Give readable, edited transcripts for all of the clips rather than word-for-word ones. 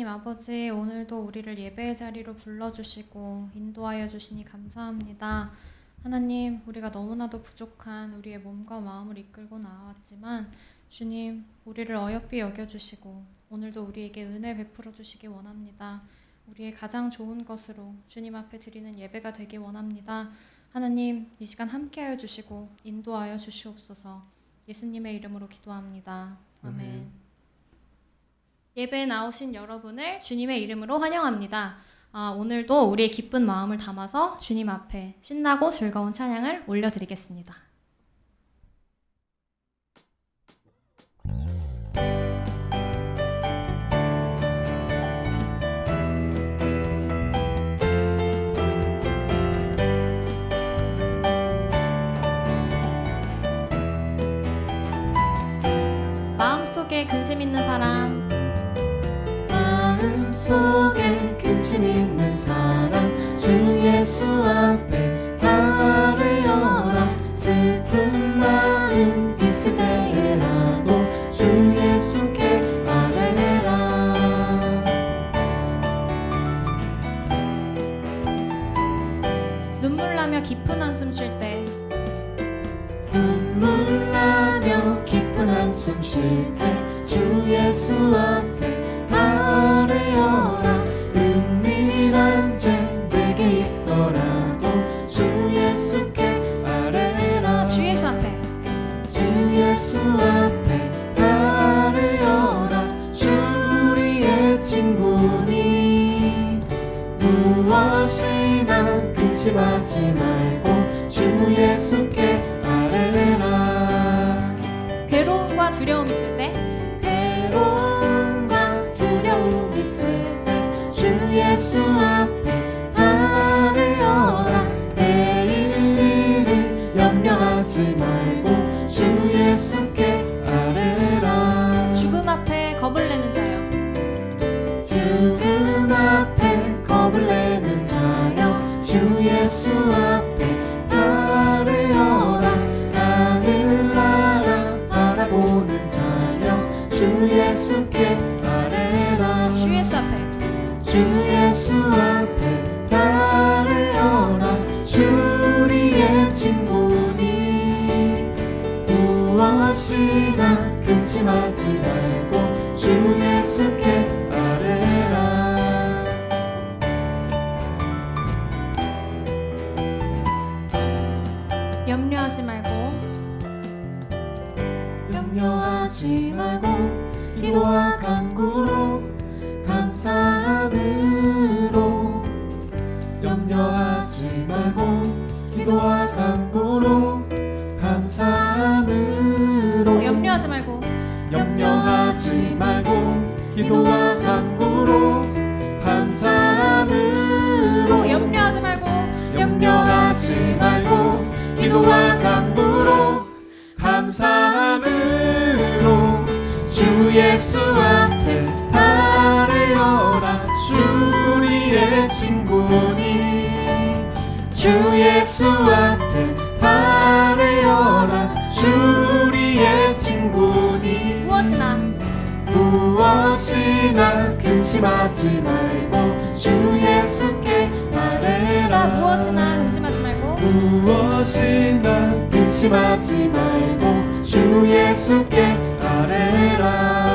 하나님 아버지, 오늘도 우리를 예배의 자리로 불러주시고 인도하여 주시니 감사합니다. 하나님, 우리가 너무나도 부족한 우리의 몸과 마음을 이끌고 나왔지만 주님, 우리를 어여삐 여겨주시고 오늘도 우리에게 은혜 베풀어 주시기 원합니다. 우리의 가장 좋은 것으로 주님 앞에 드리는 예배가 되기 원합니다. 하나님, 이 시간 함께하여 주시고 인도하여 주시옵소서. 예수님의 이름으로 기도합니다. 아멘. 예배에 나오신 여러분을 주님의 이름으로 환영합니다. 오늘도 우리의 기쁜 마음을 담아서 주님 앞에 신나고 즐거운 찬양을 올려드리겠습니다. 마음속에 근심 있는 사람, 마음속에 근심 있는 사람, 주 예수 앞에 아뢰어라. 슬픈 마음 있을 때에라도 주 예수께 아뢰라. 눈물 나며 깊은 한숨 쉴 때, 눈물 나며 깊은 한숨 쉴 때 주 예수 앞에 아뢰어라. 은밀한 죄 내게 있더라도 주 예수께 아뢰라. 주 예수 앞에, 주 예수 앞에 아뢰어라. 주 우리의 친구니 무엇이나 근심하지 말고 주 예수께 아뢰라. 괴로움과 두려움 있을 때, 괴로움과 두려움 있을 때 주 예수 앞에 아뢰어라. 내일 일을 염려하지 말고 주 예수께 아뢰라. 죽음 앞에 겁을 내는 자여, 죽음 앞에 겁을 내는 자여 주 예수 앞에 아뢰어라. 하늘나라 바라보는 자여 주 예수께 아뢰라. 주 예수 앞에, 주 예수 앞에 아뢰어라. 주 우리의 친구니 무엇이나 근심하지 말고 주 예수께 아뢰라. 염려하지 말고, 염려하지 말고 기도와 간구로 감사함으로. 염려하지 말고 기도와 간구로 감사함으로. 염려하지 말고, 염려하지 말고 기도와 간구로 감사함으로. 염려하지 말고, 염려하지 말고 기도와 간구로 감사함으로. 주 예수 앞에 아뢰어라. 주 우리의 친구니 주 예수 앞에 아뢰어라. 주 우리의 친구니 무엇이나 근심하지 말고 주 예수께 아뢰라. 무엇이나 근심하지 말고, 무엇이나 근심하지 말고 주 예수께 아뢰라.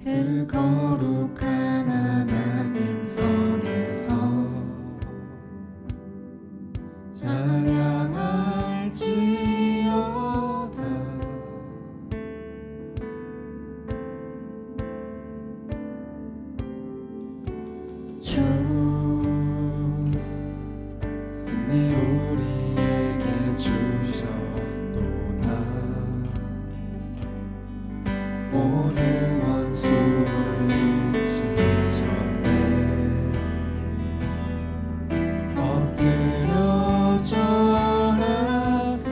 그 거룩한 하나님 손에서 찬양할지어다. 주 승리 우리에게 주셨도다. 모든 원수 물리치셨네. 엎드려 절하세.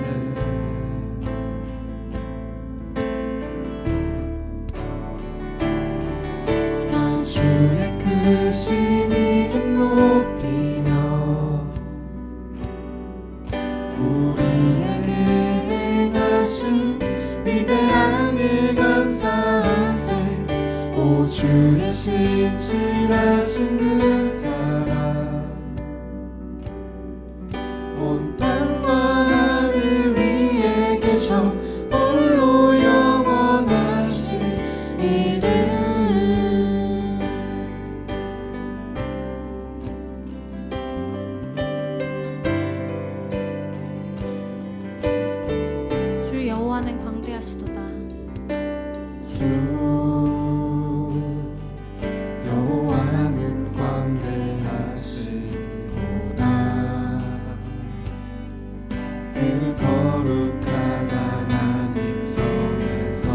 나 주의 크신 이름 높이며 우리에게 행하신 위대한 일 감사하세. 오 주의 신실하신 그 사랑 온 땅과 하늘 위에 계셔 홀로 영원하신 이름. 주 여호와는 광대하시도다. 주 여호와는 광대하시도다. 그 거룩한 하나님 손에서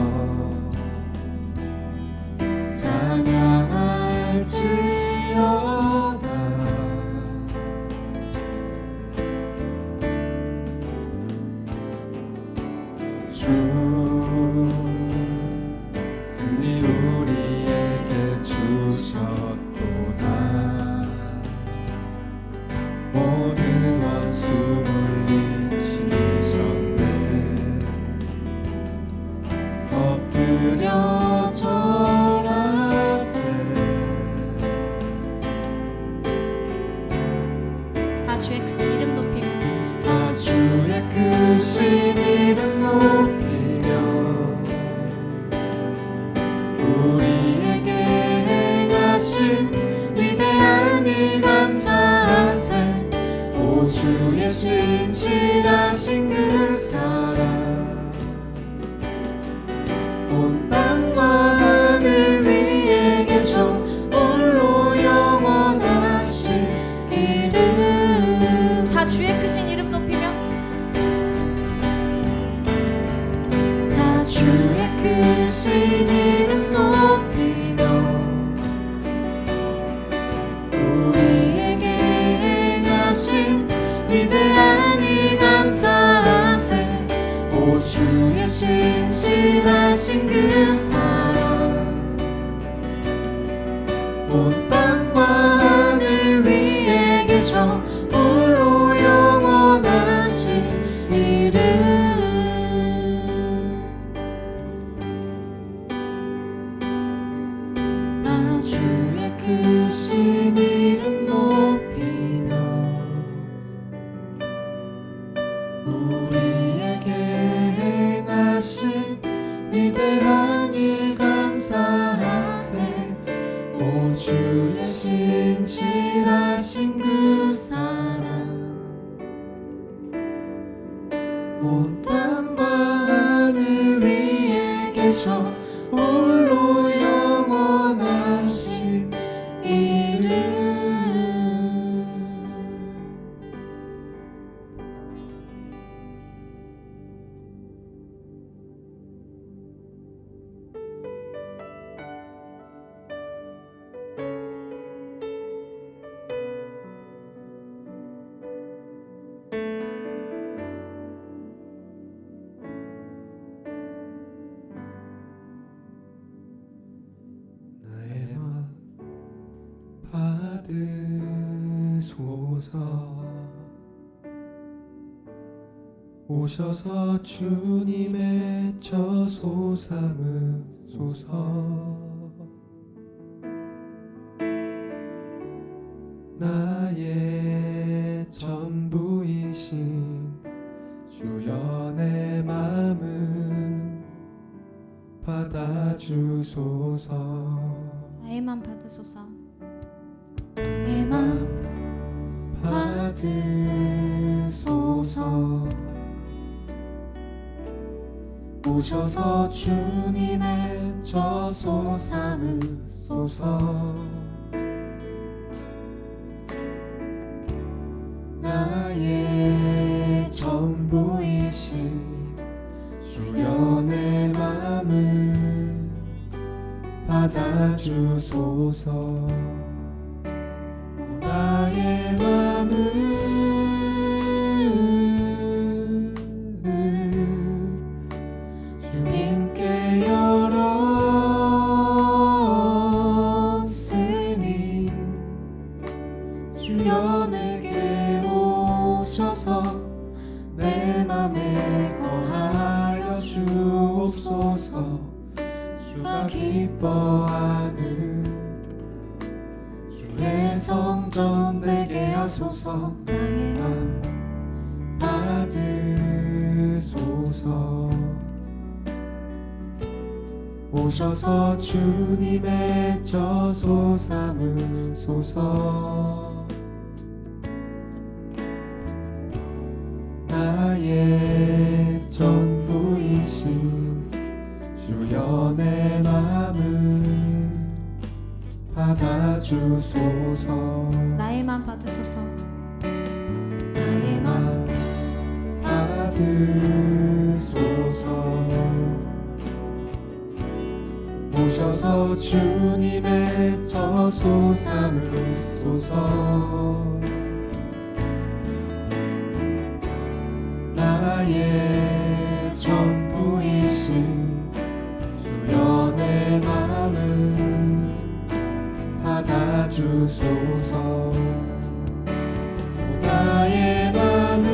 찬양할지어다. 주 승리 우리에게 주셨도다. 모든 원수 물리치셨네. 엎드려 절하세. 다 주의 크신 이름 높이며 다 주의 크신 이름 높이며 우리에게 행하신 위대한 일 감사하세. 오 주의 신실하신 그 사랑 온 땅과 하늘 위에 계셔 홀로 영원하신 이름. 다 주의 크신 이름 높이며 다 주의 크신 이름 높이며 우리에게 행하신 위대한 일 감사하세. 오 주의 신실하신 그 사랑 온 땅과 하늘 위에 계셔 홀로 영원하신 이름. 다 주의 크신 이름 높이며 우리에게 행하신 위대한 일 감사하세. 오 주의 신실하신 그 사랑 온 땅과 하늘 위에 계셔 홀로 영원하신 이름. 나의 맘 받으소서. 오셔서 주님의 저소 삼으소서. 나의 전부이신 주여 내 맘을 받아주소서. 나의 맘 받으소서. 나의 맘 받으소서. 오셔서 주님의 저소 삼으소서. 나의 전부이신 주여 내 맘을 받아주소서. 나의 맘을 주님께 열었으니 주여 내게 오셔서 내 맘에 거하여 주옵소서. 주가 기뻐하는 주의 성전 되게 하소서. 나의 맘 받으소서. 오셔서 주님의 저소 삼으소서. 나의 전부이신 주여 내 맘을 받아주소서. 나의 맘 받으소서. 나의 맘 받으소서. 오셔서 주님의 저소 삼으소서. 나의 전부이신 주여 내 맘을 받아주소서. 나의 맘을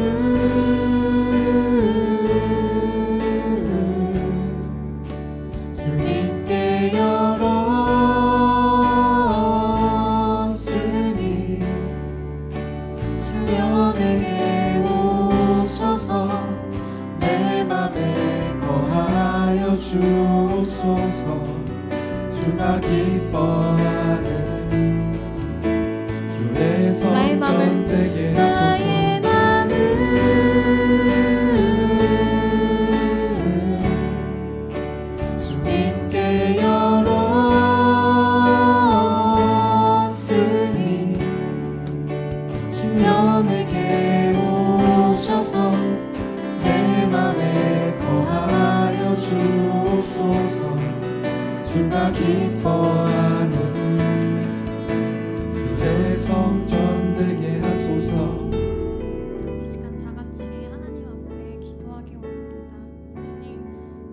주님께 열었으니 주여 내게 오셔서 내 맘에 거하여 주옵소서. 주가 기뻐하는 주의 성전 되게 하소서. 나의 맘을 주님께 열었으니 주여 내게 오셔서 내 맘에 거하여 주옵소서. 주가 기뻐하는 주의 성전 되게 하소서. 이 시간 다 같이 하나님 앞에 기도하기 원합니다. 주님,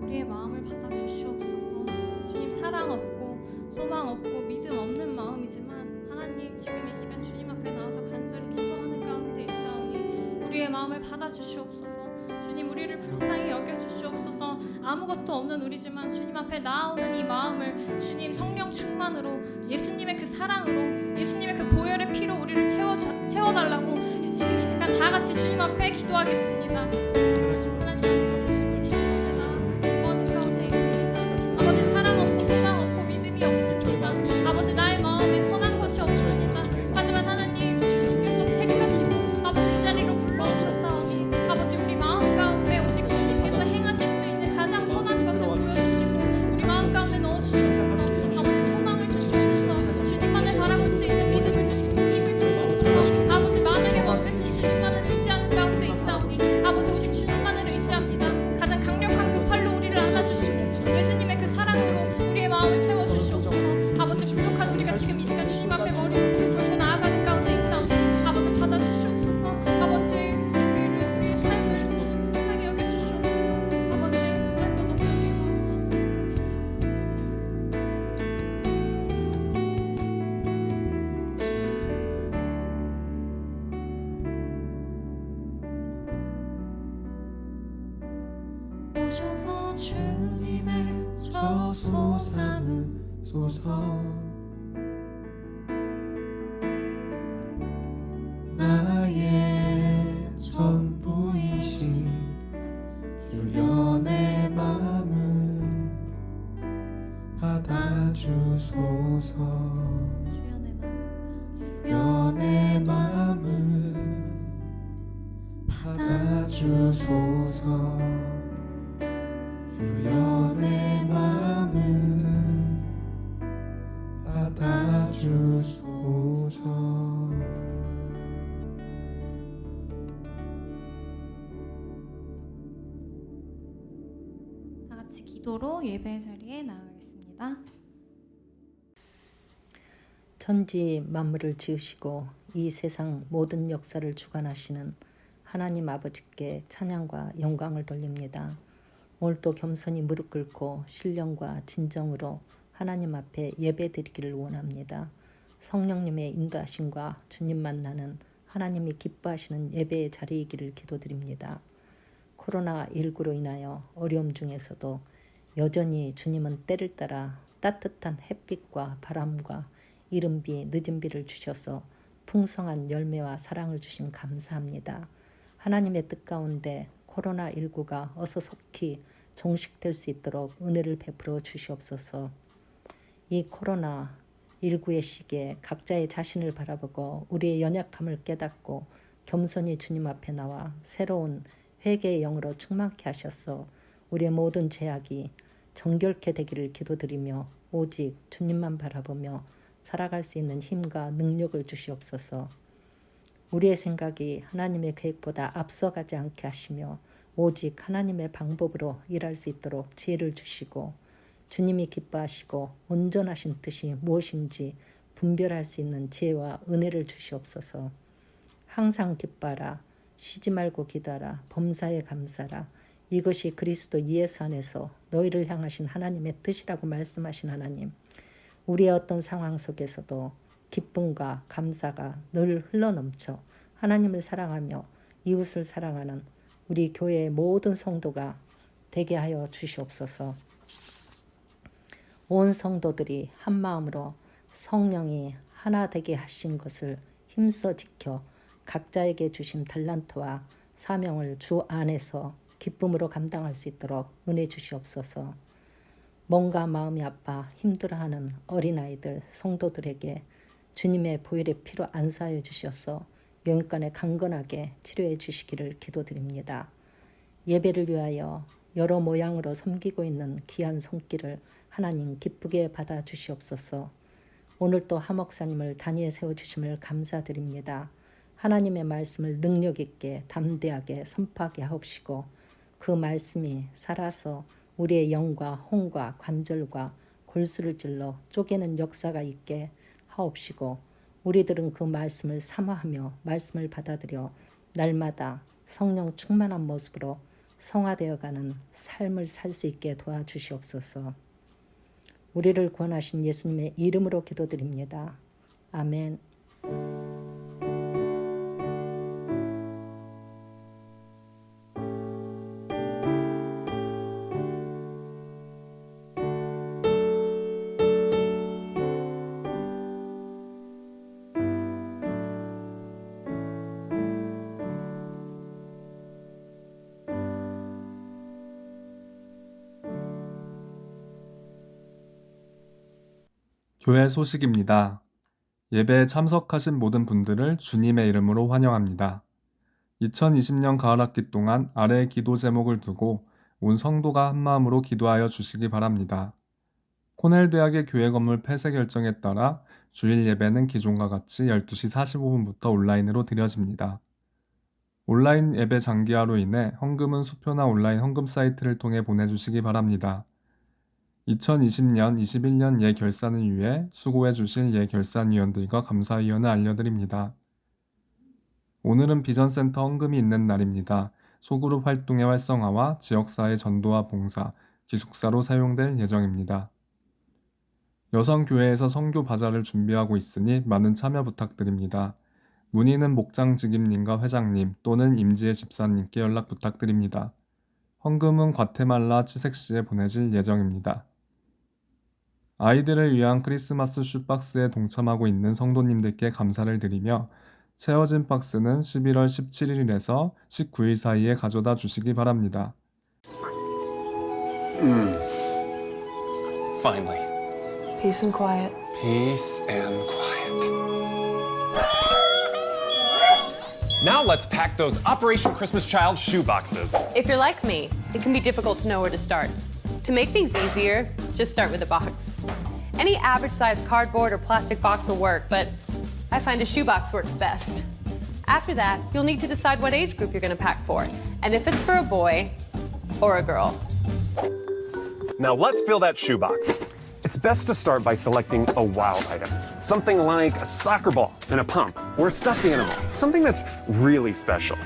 우리의 마음을 받아주시옵소서. 주님, 사랑 없고 소망 없고 믿음 없는 마음이지만 하나님, 지금 이 시간 주님 앞에 나와서 간절히 기도하는 가운데 있사오니 우리의 마음을 받아주시옵소서. 주님, 우리를 불쌍히 여겨주시옵소서. 아무것도 없는 우리지만 주님 앞에 나아오는 이 마음을 주님 성령 충만으로, 예수님의 그 사랑으로, 예수님의 그 보혈의 피로 우리를 채워달라고 지금 이 시간 다 같이 주님 앞에 기도하겠습니다. 하나님, 지금 주님 앞에 나아오는 기도하는 가운데 있습니다. 아버지, 사랑 없고 소망 없고 믿음이 없습니다. 아버지, 나의 마음에 선한 것이 없습니다. 하지만 하나님, 주님께서 택하시고 아버지 이 자리로 불러주셨사오니 아버지, 우리 마음 가운데 오직 주님께서 행하실 수 있는 가장 선한 것을 보여주시고 우리 마음 가운데 넣어주시옵소서. 아버지, 소망을 주시옵소서. 주님만을 바라볼 수 있는 믿음을 주시고 힘을 주시옵소서. 아버지, 만약에 원하신 주님만을 의지하는 가운데 있사오니 아버지, 오직 주님만을 의지합니다. 가장 강력한 그 팔로 우리를 안아주시고 예수님의 그 사랑으로 우리의 마음을 채워주시옵소서. 아버지, 부족한 우리가 지금 이 시간 주님 앞에 머리를 들고 나아가는 가운데 있사오니 아버지, 받아주시옵소서. 아버지, 우리의 삶을 불쌍히 여겨주시옵소서. 아버지, 할 것 없습니다. 오셔서 주님의 저소 삼으소서. 나의 전부이신 주여 내 맘을 받아주소서. 주여 내 주여 내 마음을 받아주소서. 주여 내 마음을 받아주소서. 다 같이 기도로 예배 자리에 나아가겠습니다. 천지 만물을 지으시고 이 세상 모든 역사를 주관하시는 하나님 아버지께 찬양과 영광을 돌립니다. 오늘도 겸손히 무릎 꿇고 신령과 진정으로 하나님 앞에 예배드리기를 원합니다. 성령님의 인도하심과 주님 만나는 하나님이 기뻐하시는 예배의 자리이기를 기도드립니다. 코로나19로 인하여 어려움 중에서도 여전히 주님은 때를 따라 따뜻한 햇빛과 바람과 이른 비 늦은 비를 주셔서 풍성한 열매와 사랑을 주신 감사합니다. 하나님의 뜻 가운데 코로나19가 어서 속히 종식될 수 있도록 은혜를 베풀어 주시옵소서. 이 코로나19의 시기에 각자의 자신을 바라보고 우리의 연약함을 깨닫고 겸손히 주님 앞에 나와 새로운 회개의 영으로 충만케 하셔서 우리의 모든 죄악이 정결케 되기를 기도드리며 오직 주님만 바라보며 살아갈 수 있는 힘과 능력을 주시옵소서. 우리의 생각이 하나님의 계획보다 앞서가지 않게 하시며 오직 하나님의 방법으로 일할 수 있도록 지혜를 주시고 주님이 기뻐하시고 온전하신 뜻이 무엇인지 분별할 수 있는 지혜와 은혜를 주시옵소서. 항상 기뻐하라. 쉬지 말고 기도하라. 범사에 감사하라. 이것이 그리스도 예수 안에서 너희를 향하신 하나님의 뜻이라고 말씀하신 하나님. 우리의 어떤 상황 속에서도 기쁨과 감사가 늘 흘러넘쳐 하나님을 사랑하며 이웃을 사랑하는 우리 교회의 모든 성도가 되게 하여 주시옵소서. 온 성도들이 한 마음으로 성령이 하나 되게 하신 것을 힘써 지켜 각자에게 주신 달란트와 사명을 주 안에서 기쁨으로 감당할 수 있도록 은혜 주시옵소서. 몸과 마음이 아파 힘들어하는 어린아이들, 성도들에게 주님의 보혈의 피로 안수하여 주셔서 영육간에 강건하게 치료해 주시기를 기도드립니다. 예배를 위하여 여러 모양으로 섬기고 있는 귀한 손길을 하나님 기쁘게 받아 주시옵소서. 오늘 또 하 목사님을 단위에 세워주심을 감사드립니다. 하나님의 말씀을 능력 있게 담대하게 선포하게 하옵시고 그 말씀이 살아서 우리의 영과 혼과 관절과 골수를 찔러 쪼개는 역사가 있게 하옵시고 우리들은 그 말씀을 사모하며 말씀을 받아들여 날마다 성령 충만한 모습으로 성화되어가는 삶을 살 수 있게 도와주시옵소서. 우리를 구원하신 예수님의 이름으로 기도드립니다. 아멘. 교회 소식입니다. 예배에 참석하신 모든 분들을 주님의 이름으로 환영합니다. 2020년 가을학기 동안 아래의 기도 제목을 두고 온 성도가 한마음으로 기도하여 주시기 바랍니다. 코넬 대학의 교회 건물 폐쇄 결정에 따라 주일 예배는 기존과 같이 12시 45분부터 온라인으로 드려집니다. 온라인 예배 장기화로 인해 헌금은 수표나 온라인 헌금 사이트를 통해 보내주시기 바랍니다. 2020년, 21년 예 결산을 위해 수고해 주실 예 결산위원들과 감사위원을 알려드립니다. 오늘은 비전센터 헌금이 있는 날입니다. 소그룹 활동의 활성화와 지역사회 전도와 봉사, 기숙사로 사용될 예정입니다. 여성교회에서 선교 바자를 준비하고 있으니 많은 참여 부탁드립니다. 문의는 목장직임님과 회장님 또는 임지혜 집사님께 연락 부탁드립니다. 헌금은 과테말라 치색시에 보내질 예정입니다. 아이들을 위한 크리스마스 슈박스에 동참하고 있는 성도님들께 감사를 드리며 채워진 박스는 11월 17일에서 19일 사이에 가져다 주시기 바랍니다. Finally. Peace and quiet. Peace and quiet. Now let's pack those Operation Christmas Child shoe boxes. If you're like me, it can be difficult to know where to start. To make things easier, just start with a box. Any average-sized cardboard or plastic box will work, but I find a shoebox works best. After that, you'll need to decide what age group you're going to pack for, and if it's for a boy or a girl. Now let's fill that shoebox. It's best to start by selecting a wow item. Something like a soccer ball and a pump, or a stuffed animal. Something that's really special.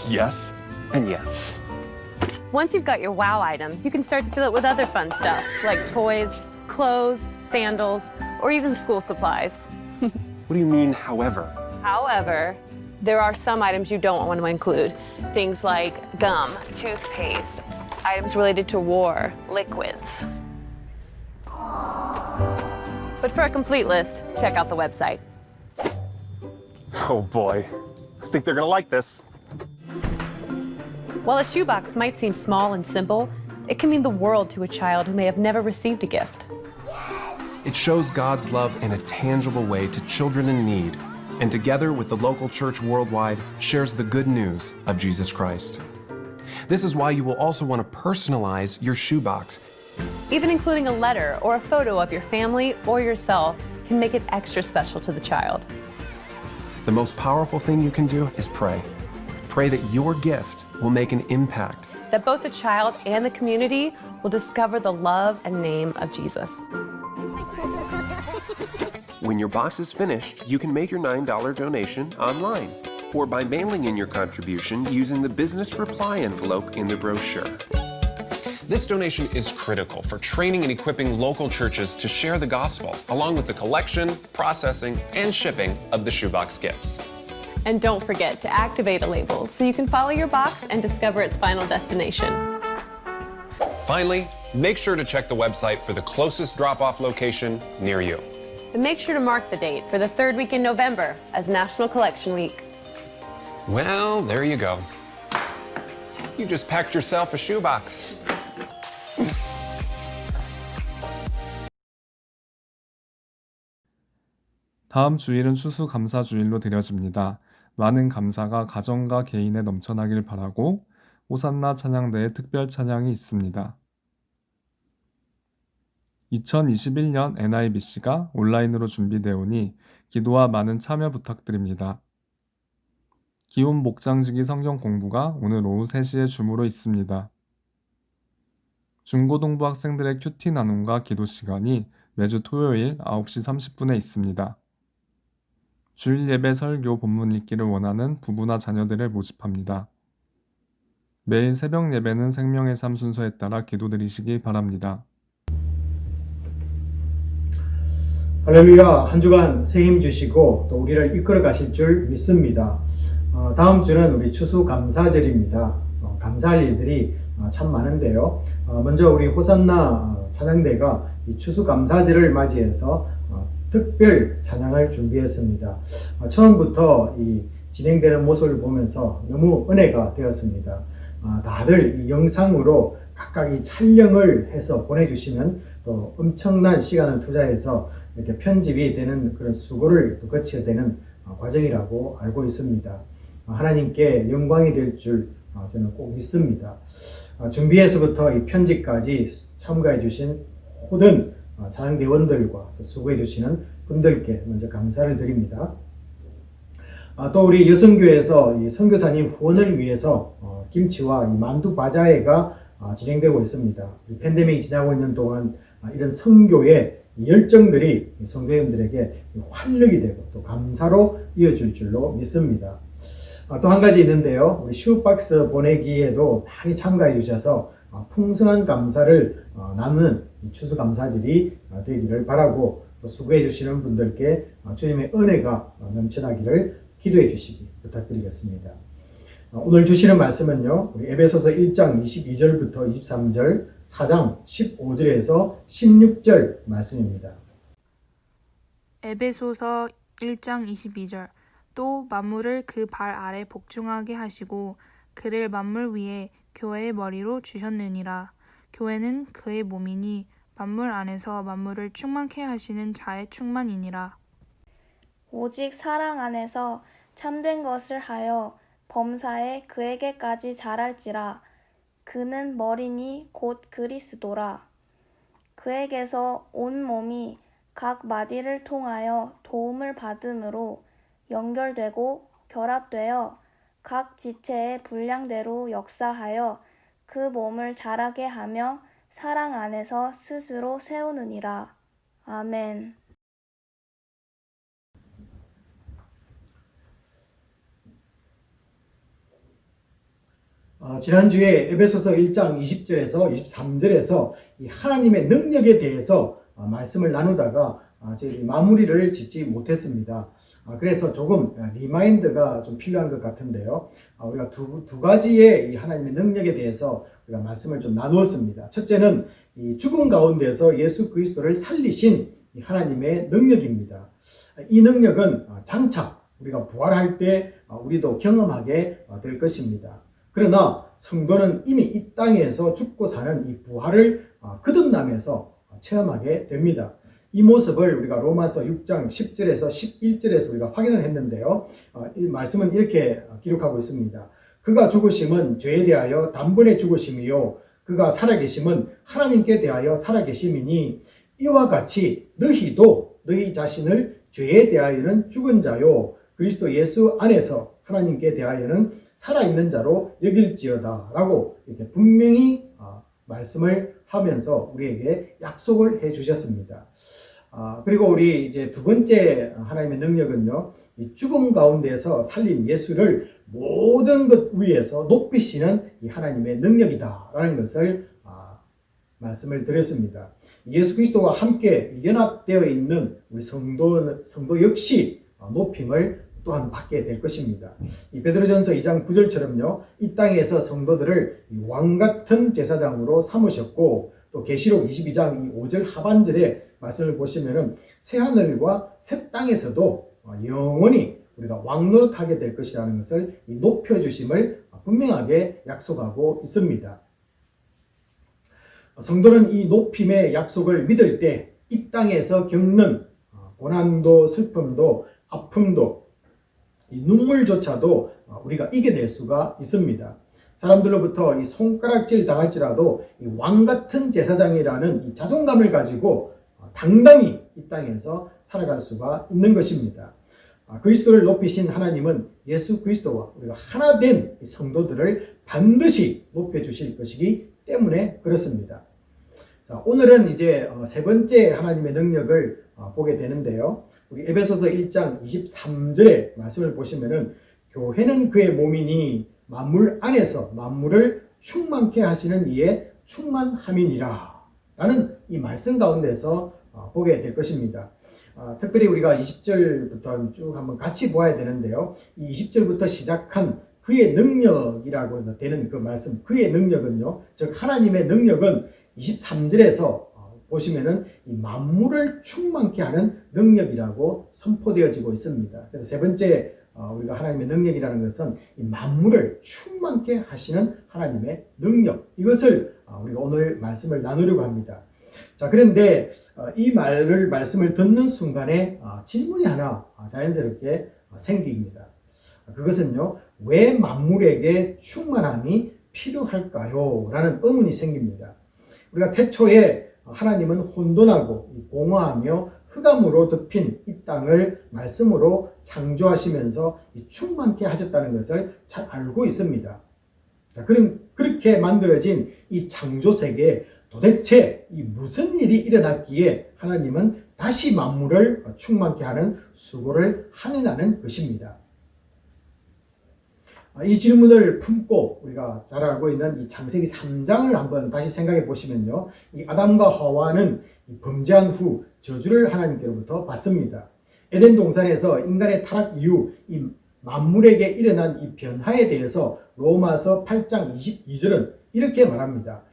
Yes and yes. Once you've got your wow item, you can start to fill it with other fun stuff, like toys, clothes, sandals, or even school supplies. What do you mean, however? However, there are some items you don't want to include. Things like gum, toothpaste, items related to war, liquids. But for a complete list, check out the website. Oh boy, I think they're gonna like this. While a shoebox might seem small and simple, it can mean the world to a child who may have never received a gift. It shows God's love in a tangible way to children in need, and together with the local church worldwide, shares the good news of Jesus Christ. This is why you will also want to personalize your shoebox. Even including a letter or a photo of your family or yourself can make it extra special to the child. The most powerful thing you can do is pray. Pray that your gift will make an impact. That both the child and the community will discover the love and name of Jesus. When your box is finished, you can make your $9 donation online or by mailing in your contribution using the business reply envelope in the brochure. This donation is critical for training and equipping local churches to share the gospel, along with the collection, processing, and shipping of the shoebox gifts. And don't forget to activate a label so you can follow your box and discover its final destination. Finally, make sure to check the website for the closest drop-off location near you. And make sure to mark the date for the third week in November as National Collection Week. Well, there you go. You just packed yourself a shoebox. 다음 주일은 추수감사주일로 드려집니다. 많은 감사가 가정과 개인에 넘쳐나길 바라고 호산나 찬양대의 특별 찬양이 있습니다. 2021년 NIBC가 온라인으로 준비되오니 기도와 많은 참여 부탁드립니다. 기혼 목장지기 성경 공부가 오늘 오후 3시에 줌으로 있습니다. 중고등부 학생들의 큐티 나눔과 기도 시간이 매주 토요일 9시 30분에 있습니다. 주일 예배 설교 본문 읽기를 원하는 부부나 자녀들을 모집합니다. 매일 새벽 예배는 생명의 삶 순서에 따라 기도드리시기 바랍니다. 할렐루야. 한 주간 새 힘 주시고 또 우리를 이끌어 가실 줄 믿습니다. 다음 주는 우리 추수감사절입니다. 감사할 일들이 참 많은데요. 먼저 우리 호산나 찬양대가 이 추수감사절을 맞이해서 특별 찬양을 준비했습니다. 처음부터 이 진행되는 모습을 보면서 너무 은혜가 되었습니다. 다들 이 영상으로 각각 이 촬영을 해서 보내주시면 또 엄청난 시간을 투자해서 이렇게 편집이 되는 그런 수고를 거쳐야 되는 과정이라고 알고 있습니다. 하나님께 영광이 될 줄 저는 꼭 믿습니다. 준비해서부터 이 편집까지 참가해 주신 모든 찬양대원들과 또 수고해 주시는 분들께 먼저 감사를 드립니다. 또 우리 여성교회에서 이 선교사님 후원을 위해서 김치와 이 만두 바자회가 진행되고 있습니다. 팬데믹이 지나고 있는 동안 이런 선교의 열정들이 성도님들에게 활력이 되고 또 감사로 이어질 줄로 믿습니다. 또 한 가지 있는데요. 우리 슈박스 보내기에도 많이 참가해 주셔서 풍성한 감사를 나누는 추수감사절이 되기를 바라고 또 수고해 주시는 분들께 주님의 은혜가 넘쳐나기를 기도해 주시기 부탁드리겠습니다. 오늘 주시는 말씀은요. 우리 에베소서 1장 22절부터 23절, 4장 15절에서 16절 말씀입니다. 에베소서 1장 22절 또 만물을 그 발 아래 복종하게 하시고 그를 만물 위에 교회의 머리로 주셨느니라. 교회는 그의 몸이니 만물 안에서 만물을 충만케 하시는 자의 충만이니라. 오직 사랑 안에서 참된 것을 하여 범사에 그에게까지 자랄지라. 그는 머리니 곧 그리스도라. 그에게서 온 몸이 각 마디를 통하여 도움을 받음으로 연결되고 결합되어 각 지체의 분량대로 역사하여 그 몸을 자라게 하며 사랑 안에서 스스로 세우느니라. 아멘. 지난주에 에베소서 1장 20절에서 23절에서 이 하나님의 능력에 대해서 말씀을 나누다가 저희 마무리를 짓지 못했습니다. 그래서 조금 리마인드가 좀 필요한 것 같은데요. 우리가 두 가지의 이 하나님의 능력에 대해서 우리가 말씀을 좀 나누었습니다. 첫째는 이 죽음 가운데서 예수 그리스도를 살리신 이 하나님의 능력입니다. 이 능력은 장차 우리가 부활할 때 우리도 경험하게 될 것입니다. 그러나 성도는 이미 이 땅에서 죽고 사는 이 부활을 거듭나면서 체험하게 됩니다. 이 모습을 우리가 로마서 6장 10절에서 11절에서 우리가 확인을 했는데요. 이 말씀은 이렇게 기록하고 있습니다. 그가 죽으심은 죄에 대하여 단번에 죽으심이요 그가 살아계심은 하나님께 대하여 살아계심이니 이와 같이 너희도 너희 자신을 죄에 대하여는 죽은 자요 그리스도 예수 안에서 하나님께 대하여는 살아있는 자로 여길지어다 라고 이렇게 분명히 말씀을 하면서 우리에게 약속을 해 주셨습니다. 그리고 우리 이제 두 번째 하나님의 능력은요, 이 죽음 가운데서 살린 예수를 모든 것 위에서 높이시는 이 하나님의 능력이다라는 것을 말씀을 드렸습니다. 예수 그리스도와 함께 연합되어 있는 우리 성도 역시 높임을 또한 받게 될 것입니다. 이 베드로전서 2장 9절처럼요. 이 땅에서 성도들을 왕같은 제사장으로 삼으셨고 또 계시록 22장 5절 하반절에 말씀을 보시면은 새 하늘과 새 땅에서도 영원히 우리가 왕노릇하게 될 것이라는 것을 높여 주심을 분명하게 약속하고 있습니다. 성도는 이 높임의 약속을 믿을 때 이 땅에서 겪는 고난도 슬픔도 아픔도 이 눈물조차도 우리가 이겨낼 수가 있습니다. 사람들로부터 이 손가락질 당할지라도 이 왕같은 제사장이라는 이 자존감을 가지고 당당히 이 땅에서 살아갈 수가 있는 것입니다. 그리스도를 높이신 하나님은 예수 그리스도와 우리가 하나 된 성도들을 반드시 높여주실 것이기 때문에 그렇습니다. 자, 오늘은 이제 세 번째 하나님의 능력을 보게 되는데요. 우리 에베소서 1장 23절의 말씀을 보시면은 교회는 그의 몸이니 만물 안에서 만물을 충만케 하시는 이의 충만함이니라 라는 이 말씀 가운데서 보게 될 것입니다. 특별히 우리가 20절부터 쭉 한번 같이 보아야 되는데요. 이 20절부터 시작한 그의 능력이라고 되는 그 말씀, 그의 능력은요, 즉 하나님의 능력은 23절에서 보시면은 이 만물을 충만케 하는 능력이라고 선포되어지고 있습니다. 그래서 세 번째 우리가 하나님의 능력이라는 것은 이 만물을 충만케 하시는 하나님의 능력, 이것을 우리가 오늘 말씀을 나누려고 합니다. 자, 그런데 이 말씀을 듣는 순간에 질문이 하나 자연스럽게 생깁니다. 그것은요, 왜 만물에게 충만함이 필요할까요? 라는 의문이 생깁니다. 우리가 태초에 하나님은 혼돈하고 공허하며 흑암으로 덮인 이 땅을 말씀으로 창조하시면서 충만케 하셨다는 것을 잘 알고 있습니다. 자, 그렇게 만들어진 이 창조 세계에 도대체 이 무슨 일이 일어났기에 하나님은 다시 만물을 충만케 하는 수고를 하느냐는 것입니다. 이 질문을 품고 우리가 잘 알고 있는 이 창세기 3장을 한번 다시 생각해 보시면요. 이 아담과 하와는 범죄한 후 저주를 하나님께로부터 받습니다. 에덴 동산에서 인간의 타락 이후 이 만물에게 일어난 이 변화에 대해서 로마서 8장 22절은 이렇게 말합니다.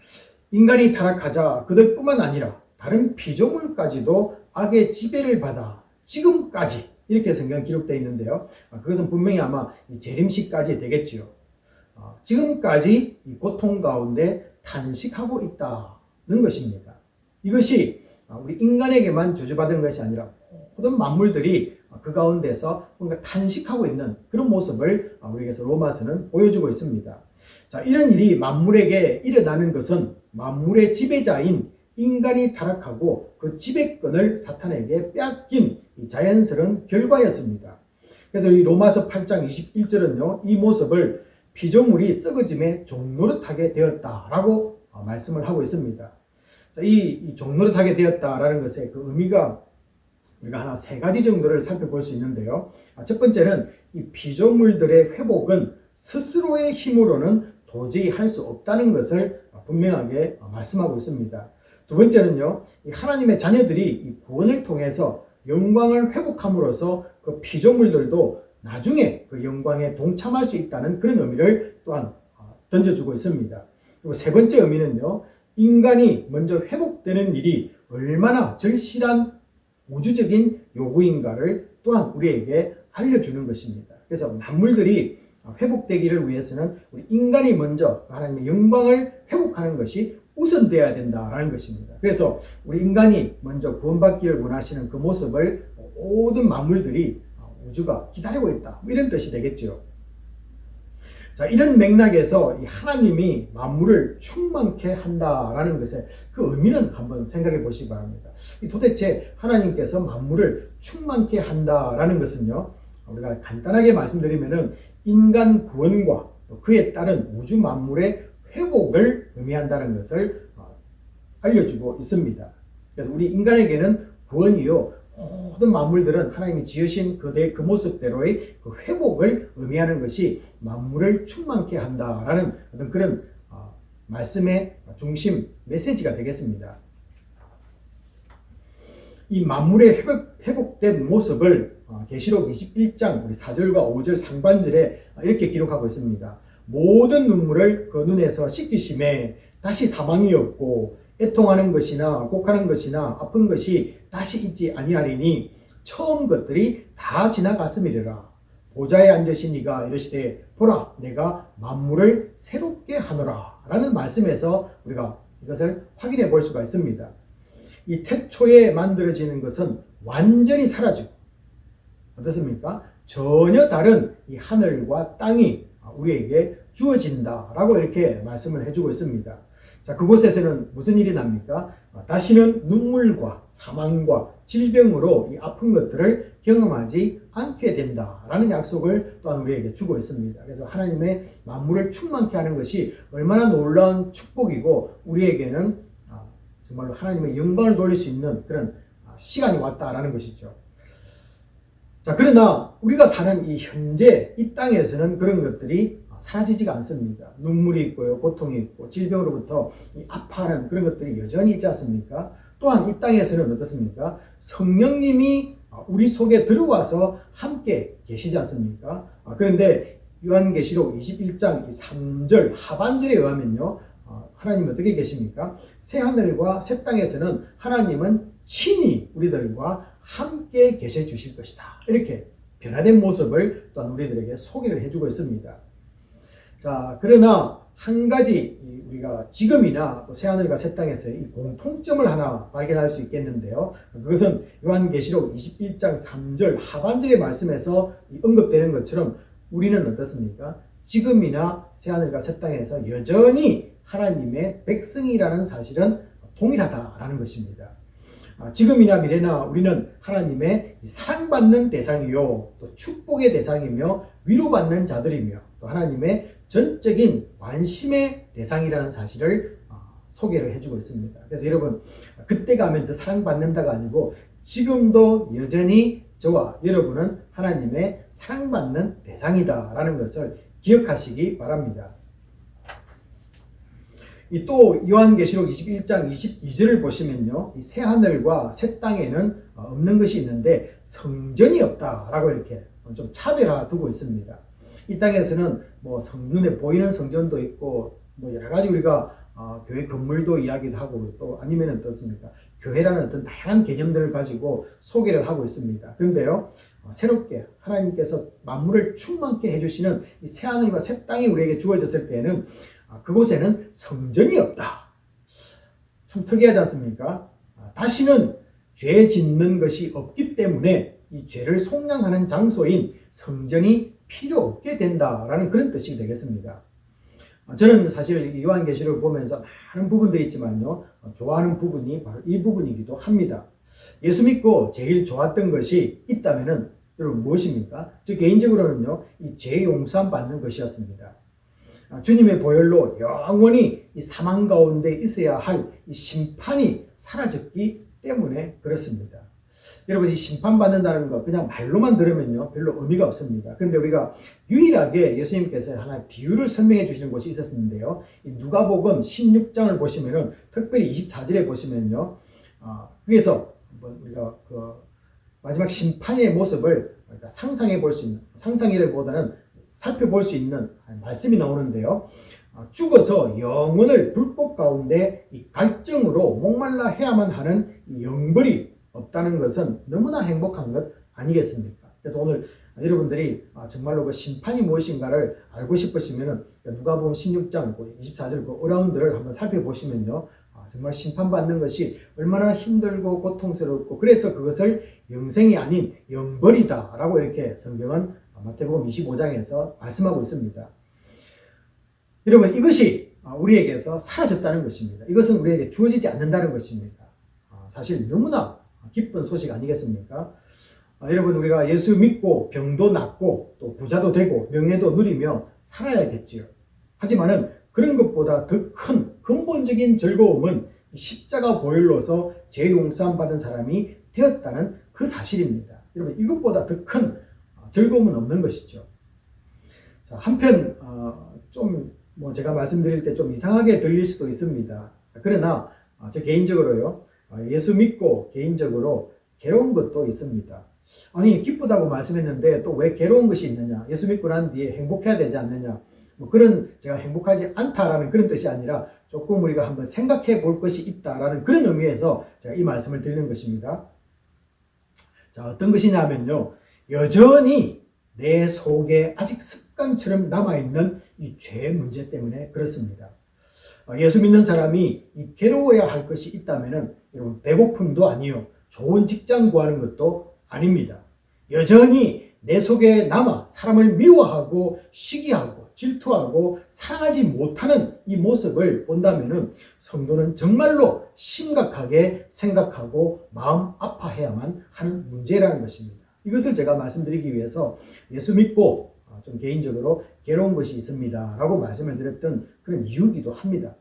인간이 타락하자 그들뿐만 아니라 다른 피조물까지도 악의 지배를 받아 지금까지 이렇게 성경 기록되어 있는데요. 그것은 분명히 아마 재림시까지 되겠지요. 지금까지 이 고통 가운데 탄식하고 있다는 것입니다. 이것이 우리 인간에게만 저주받은 것이 아니라 모든 만물들이 그 가운데서 뭔가 탄식하고 있는 그런 모습을 우리에게서 로마서는 보여주고 있습니다. 자, 이런 일이 만물에게 일어나는 것은 만물의 지배자인 인간이 타락하고 그 지배권을 사탄에게 빼앗긴 이 자연스러운 결과였습니다. 그래서 이 로마서 8장 21절은요, 이 모습을 피조물이 썩어짐에 종노릇하게 되었다라고 말씀을 하고 있습니다. 자, 이 종노릇하게 되었다라는 것의 그 의미가 우리가 하나 세 가지 정도를 살펴볼 수 있는데요. 첫 번째는 이 피조물들의 회복은 스스로의 힘으로는 도저히 할 수 없다는 것을 분명하게 말씀하고 있습니다. 두 번째는요, 이 하나님의 자녀들이 이 구원을 통해서 영광을 회복함으로써 그 피조물들도 나중에 그 영광에 동참할 수 있다는 그런 의미를 또한 던져주고 있습니다. 그리고 세 번째 의미는요, 인간이 먼저 회복되는 일이 얼마나 절실한 우주적인 요구인가를 또한 우리에게 알려주는 것입니다. 그래서 만물들이 회복되기를 위해서는 우리 인간이 먼저 하나님의 영광을 회복하는 것이 우선되어야 된다라는 것입니다. 그래서 우리 인간이 먼저 구원받기를 원하시는 그 모습을 모든 만물들이 우주가 기다리고 있다, 이런 뜻이 되겠죠. 자, 이런 맥락에서 이 하나님이 만물을 충만케 한다라는 것의 그 의미는 한번 생각해 보시기 바랍니다. 도대체 하나님께서 만물을 충만케 한다라는 것은요, 우리가 간단하게 말씀드리면은 인간 구원과 그에 따른 우주 만물의 회복을 의미한다는 것을 알려주고 있습니다. 그래서 우리 인간에게는 구원이요, 모든 만물들은 하나님이 지으신 그 모습대로의 그 회복을 의미하는 것이 만물을 충만케 한다라는 어떤 그런 말씀의 중심 메시지가 되겠습니다. 이 만물의 회복된 모습을 계시록 21장 우리 4절과 5절 상반절에 이렇게 기록하고 있습니다. 모든 눈물을 그 눈에서 씻기심에 다시 사망이 없고 애통하는 것이나 곡하는 것이나 아픈 것이 다시 있지 아니하리니 처음 것들이 다 지나갔음이라. 보좌에 앉으신 이가 이르시되 보라 내가 만물을 새롭게 하노라 라는 말씀에서 우리가 이것을 확인해 볼 수가 있습니다. 이 태초에 만들어지는 것은 완전히 사라지고 어떻습니까? 전혀 다른 이 하늘과 땅이 우리에게 주어진다라고 이렇게 말씀을 해주고 있습니다. 자, 그곳에서는 무슨 일이 납니까? 다시는 눈물과 사망과 질병으로 이 아픈 것들을 경험하지 않게 된다라는 약속을 또한 우리에게 주고 있습니다. 그래서 하나님의 만물을 충만케 하는 것이 얼마나 놀라운 축복이고 우리에게는 정말로 하나님의 영광을 돌릴 수 있는 그런 시간이 왔다라는 것이죠. 자, 그러나 우리가 사는 이 현재 이 땅에서는 그런 것들이 사라지지가 않습니다. 눈물이 있고요, 고통이 있고 질병으로부터 아파하는 그런 것들이 여전히 있지 않습니까? 또한 이 땅에서는 어떻습니까? 성령님이 우리 속에 들어와서 함께 계시지 않습니까? 그런데 요한계시록 21장 3절 하반절에 의하면요, 하나님은 어떻게 계십니까? 새 하늘과 새 땅에서는 하나님은 친히 우리들과 함께 계셔 주실 것이다. 이렇게 변화된 모습을 또한 우리들에게 소개를 해주고 있습니다. 자, 그러나 한 가지 우리가 지금이나 또 새하늘과 새 땅에서의 이 공통점을 하나 발견할 수 있겠는데요. 그것은 요한계시록 21장 3절 하반절의 말씀에서 언급되는 것처럼 우리는 어떻습니까? 지금이나 새하늘과 새 땅에서 여전히 하나님의 백성이라는 사실은 동일하다라는 것입니다. 지금이나 미래나 우리는 하나님의 사랑받는 대상이요, 또 축복의 대상이며 위로받는 자들이며 또 하나님의 전적인 관심의 대상이라는 사실을 소개를 해주고 있습니다. 그래서 여러분, 그때 가면 더 사랑받는다가 아니고 지금도 여전히 저와 여러분은 하나님의 사랑받는 대상이다라는 것을 기억하시기 바랍니다. 또 요한계시록 21장 22절을 보시면요, 이 새 하늘과 새 땅에는 없는 것이 있는데 성전이 없다라고 이렇게 좀 차별화 두고 있습니다. 이 땅에서는 뭐 눈에 보이는 성전도 있고 뭐 여러 가지 우리가 교회 건물도 이야기도 하고 또 아니면 어떻습니까? 교회라는 어떤 다양한 개념들을 가지고 소개를 하고 있습니다. 그런데요, 새롭게 하나님께서 만물을 충만케 해주시는 이 새하늘과 새 땅이 우리에게 주어졌을 때에는 그곳에는 성전이 없다. 참 특이하지 않습니까? 다시는 죄 짓는 것이 없기 때문에 이 죄를 속량하는 장소인 성전이 필요 없게 된다라는 그런 뜻이 되겠습니다. 저는 사실 요한계시록을 보면서 많은 부분들이 있지만요, 좋아하는 부분이 바로 이 부분이기도 합니다. 예수 믿고 제일 좋았던 것이 있다면은 여러분 무엇입니까? 저 개인적으로는요, 이 죄 용서함 받는 것이었습니다. 주님의 보혈로 영원히 이 사망 가운데 있어야 할 이 심판이 사라졌기 때문에 그렇습니다. 여러분, 이 심판받는다는 거 그냥 말로만 들으면요 별로 의미가 없습니다. 그런데 우리가 유일하게 예수님께서 하나의 비유를 설명해 주시는 곳이 있었는데요, 이 누가복음 16장을 보시면은 특별히 24절에 보시면요, 거기서 우리가 그 마지막 심판의 모습을 상상해 볼 수 있는, 상상이라기보다는 살펴볼 수 있는 말씀이 나오는데요, 죽어서 영혼을 불꽃 가운데 이 갈증으로 목말라 해야만 하는 이 영벌이 없다는 것은 너무나 행복한 것 아니겠습니까? 그래서 오늘 여러분들이 정말로 그 심판이 무엇인가를 알고 싶으시면 누가복음 16장 24절 그 어라운드를 한번 살펴보시면요, 정말 심판받는 것이 얼마나 힘들고 고통스럽고 그래서 그것을 영생이 아닌 영벌이다라고 이렇게 성경은 마태복음 25장에서 말씀하고 있습니다. 여러분, 이것이 우리에게서 사라졌다는 것입니다. 이것은 우리에게 주어지지 않는다는 것입니다. 사실 너무나 기쁜 소식 아니겠습니까? 여러분, 우리가 예수 믿고 병도 낫고 또 부자도 되고 명예도 누리며 살아야겠지요. 하지만은 그런 것보다 더 큰 근본적인 즐거움은 십자가 보혈로서 죄 용서함 받은 사람이 되었다는 그 사실입니다. 여러분, 이것보다 더 큰 즐거움은 없는 것이죠. 자, 한편 좀 제가 말씀드릴 때 좀 이상하게 들릴 수도 있습니다. 그러나 저 개인적으로요, 예수 믿고 개인적으로 괴로운 것도 있습니다. 아니, 기쁘다고 말씀했는데 또 왜 괴로운 것이 있느냐? 예수 믿고 난 뒤에 행복해야 되지 않느냐? 그런, 제가 행복하지 않다라는 그런 뜻이 아니라 조금 우리가 한번 생각해 볼 것이 있다라는 그런 의미에서 제가 이 말씀을 드리는 것입니다. 자, 어떤 것이냐면요, 여전히 내 속에 아직 습관처럼 남아있는 이 죄 문제 때문에 그렇습니다. 예수 믿는 사람이 이 괴로워야 할 것이 있다면은 여러분, 배고픔도 아니요, 좋은 직장 구하는 것도 아닙니다. 여전히 내 속에 남아 사람을 미워하고 시기하고 질투하고 사랑하지 못하는 이 모습을 본다면은 성도는 정말로 심각하게 생각하고 마음 아파해야만 하는 문제라는 것입니다. 이것을 제가 말씀드리기 위해서 예수 믿고 좀 개인적으로 괴로운 것이 있습니다 라고 말씀을 드렸던 그런 이유이기도 합니다.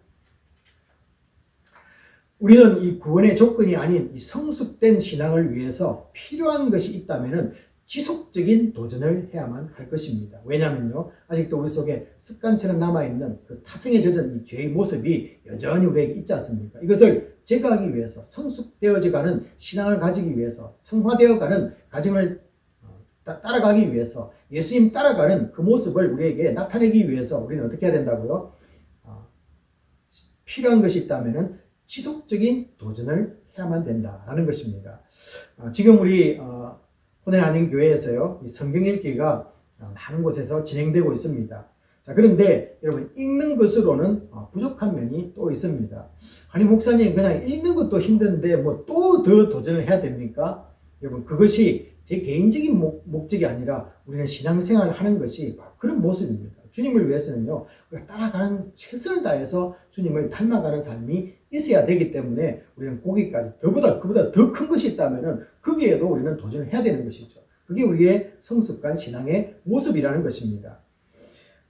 우리는 이 구원의 조건이 아닌 이 성숙된 신앙을 위해서 필요한 것이 있다면 지속적인 도전을 해야만 할 것입니다. 왜냐하면요, 아직도 우리 속에 습관처럼 남아있는 그 타성에 젖은 이 죄의 모습이 여전히 우리에게 있지 않습니까? 이것을 제거하기 위해서, 성숙되어져가는 신앙을 가지기 위해서, 성화되어가는 가정을 따라가기 위해서, 예수님 따라가는 그 모습을 우리에게 나타내기 위해서 우리는 어떻게 해야 된다고요? 필요한 것이 있다면 지속적인 도전을 해야만 된다라는 것입니다. 지금 우리 혼의 한인 교회에서요, 이 성경 읽기가 많은 곳에서 진행되고 있습니다. 자, 그런데 여러분, 읽는 것으로는 부족한 면이 또 있습니다. 아니, 목사님, 그냥 읽는 것도 힘든데 뭐 또 더 도전을 해야 됩니까? 여러분, 그것이 제 개인적인 목적이 아니라 우리는 신앙생활을 하는 것이 바로 그런 모습입니다. 주님을 위해서는요, 우리가 따라가는 최선을 다해서 주님을 닮아가는 삶이 있어야 되기 때문에 우리는 거기까지 그보다 더 큰 것이 있다면 거기에도 우리는 도전을 해야 되는 것이죠. 그게 우리의 성숙한 신앙의 모습이라는 것입니다.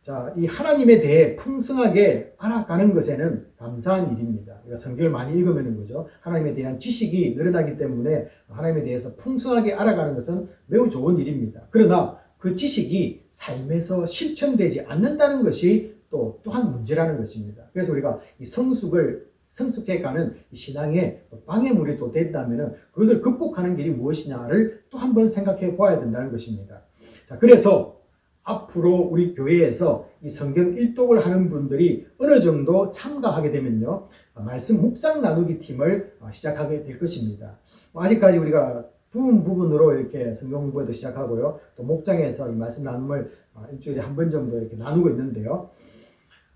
자, 이 하나님에 대해 풍성하게 알아가는 것에는 감사한 일입니다. 우리가 성경을 많이 읽으면 그죠? 하나님에 대한 지식이 늘어나기 때문에 하나님에 대해서 풍성하게 알아가는 것은 매우 좋은 일입니다. 그러나 그 지식이 삶에서 실천되지 않는다는 것이 또한 문제라는 것입니다. 그래서 우리가 이 성숙해가는 신앙의 방해물이 또 된다면 그것을 극복하는 길이 무엇이냐를 또 한번 생각해 보아야 된다는 것입니다. 자, 그래서 앞으로 우리 교회에서 이 성경 일독을 하는 분들이 어느 정도 참가하게 되면요, 말씀 묵상 나누기 팀을 시작하게 될 것입니다. 아직까지 우리가 부분으로 이렇게 성경 공부에도 시작하고요, 또 목장에서 이 말씀 나눔을 일주일에 한 번 정도 이렇게 나누고 있는데요.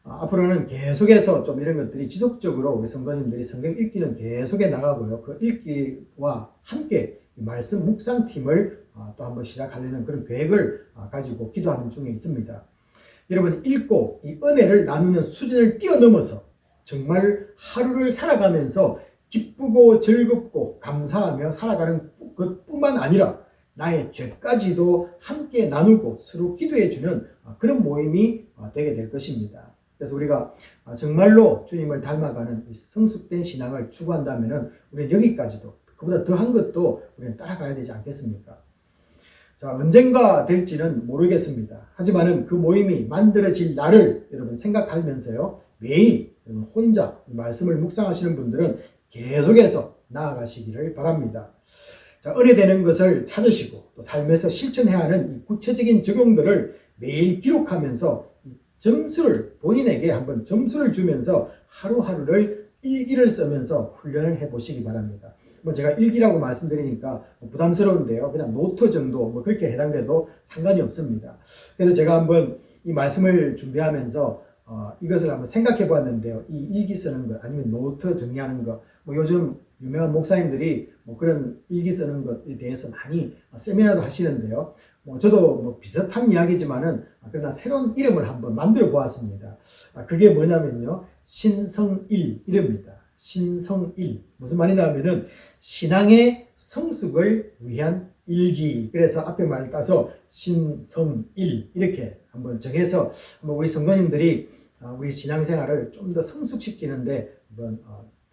앞으로는 계속해서 좀 이런 것들이 지속적으로 우리 성도님들이 성경 읽기는 계속해 나가고요, 그 읽기와 함께 이 말씀 묵상 팀을 또 한번 시작하려는 그런 계획을 가지고 기도하는 중에 있습니다. 여러분, 읽고 이 은혜를 나누는 수준을 뛰어넘어서 정말 하루를 살아가면서 기쁘고 즐겁고 감사하며 살아가는 것뿐만 아니라 나의 죄까지도 함께 나누고 서로 기도해주는 그런 모임이 되게 될 것입니다. 그래서 우리가 정말로 주님을 닮아가는 성숙된 신앙을 추구한다면 우리는 여기까지도, 그보다 더한 것도 우리는 따라가야 되지 않겠습니까? 자, 언젠가 될지는 모르겠습니다. 하지만은 그 모임이 만들어질 날을 여러분 생각하면서요, 매일 혼자 말씀을 묵상하시는 분들은 계속해서 나아가시기를 바랍니다. 자, 은혜되는 것을 찾으시고 또 삶에서 실천해야 하는 이 구체적인 적용들을 매일 기록하면서 점수를, 본인에게 한번 점수를 주면서 하루하루를 일기를 쓰면서 훈련을 해보시기 바랍니다. 제가 일기라고 말씀드리니까 부담스러운데요, 그냥 노트 정도 그렇게 해당돼도 상관이 없습니다. 그래서 제가 한번 이 말씀을 준비하면서 이것을 한번 생각해 보았는데요, 이 일기 쓰는 것 아니면 노트 정리하는 것, 요즘 유명한 목사님들이 그런 일기 쓰는 것에 대해서 많이 세미나도 하시는데요, 저도 비슷한 이야기지만은 그러나 새로운 이름을 한번 만들어 보았습니다. 그게 뭐냐면요, 신성일 이름입니다. 신성일. 무슨 말이냐면은 신앙의 성숙을 위한 일기. 그래서 앞에 말을 따서 신성일 이렇게 한번 정해서 한번 우리 성도님들이 우리 신앙생활을 좀 더 성숙시키는데 한번